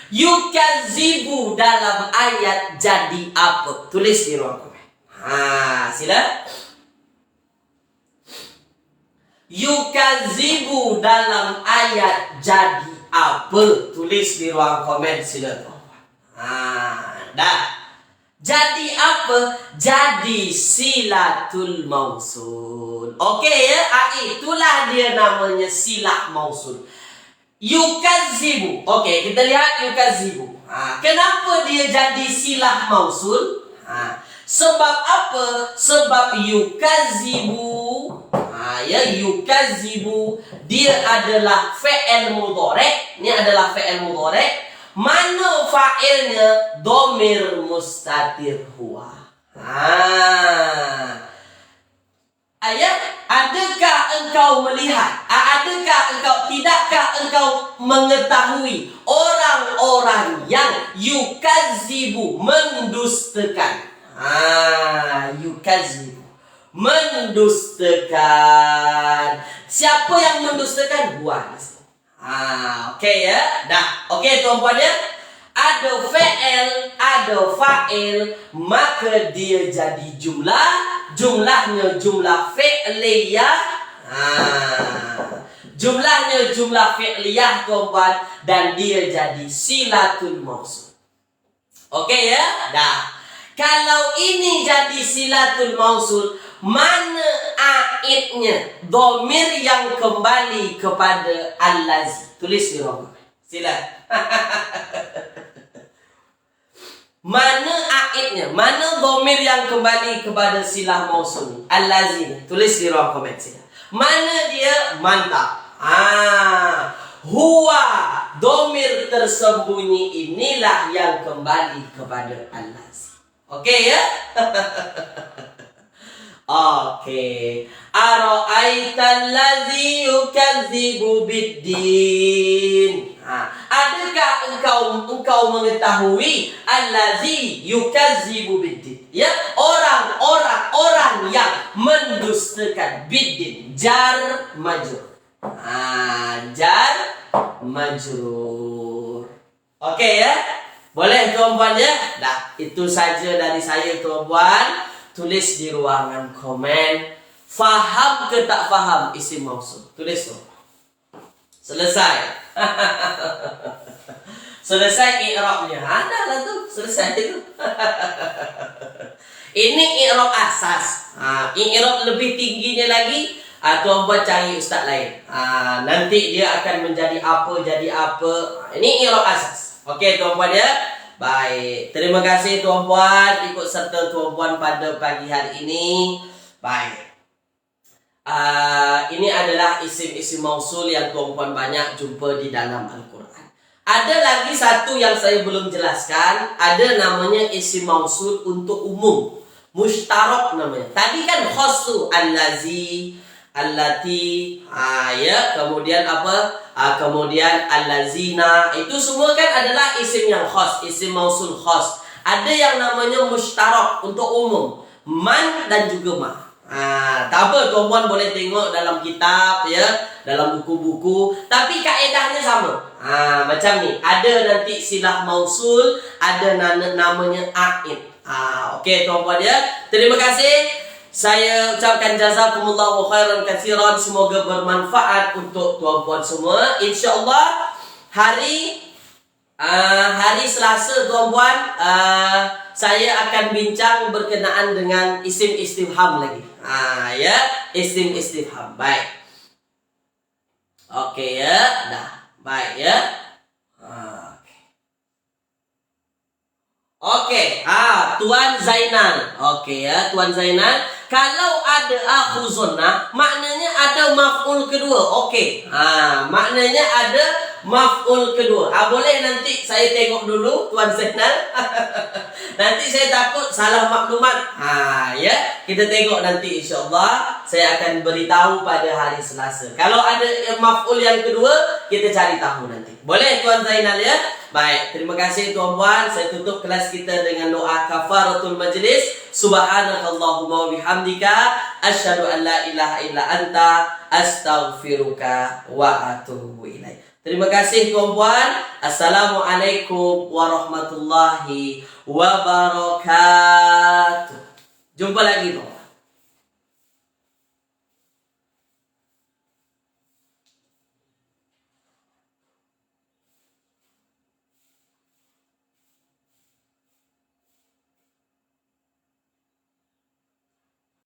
A: Yukazibu dalam ayat jadi apa? Tulis di ruang komen. Sila. Yukazibu dalam ayat jadi apa? Tulis di ruang komen sila. Dah. Jadi apa? Jadi silatul mausul. Oke ya, itulah dia namanya silah mausul. Yukazibu. Oke, kita lihat yukazibu. Kenapa dia jadi silah mausul? Sebab apa? Sebab yukazibu. Yukazibu dia adalah fi'il mudhari'. Ini adalah fi'il mudhari'. Mana fa'ilnya? Dhamir mustatir huwa. Adakah engkau melihat? Tidakkah engkau mengetahui orang-orang yang yukazibu, mendustakan? Yukazibu, mendustakan. Siapa yang mendustakan? Buah. Oke ya. Dah. Oke tuan-puan ya. Ada fi'il, ada fa'il, maka dia jadi jumlah. Jumlahnya jumlah fi'liyah. Jumlahnya jumlah fi'liyah tuan-puan, dan dia jadi silatul mausul. Oke ya? Dah. Kalau ini jadi silatul mausul, mana aidnya? Dhamir yang kembali kepada allazi. Tulis di ruang komen. Sila. Mana aidnya? Mana dhamir yang kembali kepada silah mausul? Allazi. Tulis di ruang komen sila. Mana dia? Mantap. Huwa, dhamir tersembunyi inilah yang kembali kepada allazi. Oke ya? Oke. Aro'aital ladzi yukadzibu biddin. Adakah engkau mengetahui allazi yukadzibu biddin? Ya, orang yang mendustakan biddin. Jar majrur. Jar majrur. Oke ya? Boleh tuan-puan ya? Dah, itu saja dari saya tuan-puan. Tulis di ruangan komen. Faham ke tak faham isim mausul? Tulis tuan. Selesai. Selesai i'rabnya. Ada lah tuh, selesai itu. Ini i'rab asas. I'rab lebih tingginya lagi tuan-puan cari ustaz lain. Nanti dia akan menjadi apa, jadi apa. Ini i'rab asas. Okey tuan-puan ya. Baik. Terima kasih tuan-puan ikut serta tuan-puan pada pagi hari ini. Baik. Ini adalah isim-isim mausul yang tuan-puan banyak jumpa di dalam Al-Quran. Ada lagi satu yang saya belum jelaskan. Ada namanya isim mausul untuk umum. Mushtarak namanya. Tadi kan khas tu allazi, allati, ya, kemudian apa? Kemudian allazina. Itu semua kan adalah isim yang khas, isim mausul khas. Ada yang namanya mushtarak untuk umum. Man dan juga ma. Tak apa tuan-puan boleh tengok dalam kitab ya, dalam buku-buku, tapi kaedahnya sama. Macam ni, ada nanti silah mausul, ada namanya aid. Okey tuan-puan ya. Terima kasih. Saya ucapkan jazakumullahu khairan katsiran. Semoga bermanfaat untuk tuan-puan semua. InsyaAllah hari Selasa tuan-puan, saya akan bincang berkenaan dengan isim istifham lagi. Ya, isim istifham. Baik. Okey ya. Dah. Baik ya. Okey, Tuan Zainal. Okey ya, Tuan Zainal. Kalau ada akhuzunna, maknanya ada maf'ul kedua. Okey. Maknanya ada maf'ul kedua. Boleh nanti saya tengok dulu Tuan Zainal. Nanti saya takut salah maklumat. Ya, kita tengok nanti insya-Allah. Saya akan beritahu pada hari Selasa. Kalau ada maf'ul yang kedua, kita cari tahu nanti. Boleh Tuan Zainal ya? Baik, terima kasih tuan-puan. Saya tutup kelas kita dengan doa kafaratul majlis. Subhanakallahumma wa bihamdika asyhadu an la ilaha illa anta astaghfiruka wa atubu ilaik. Terima kasih tuan-puan. Assalamualaikum warahmatullahi wabarakatuh. Jumpa lagi tuan.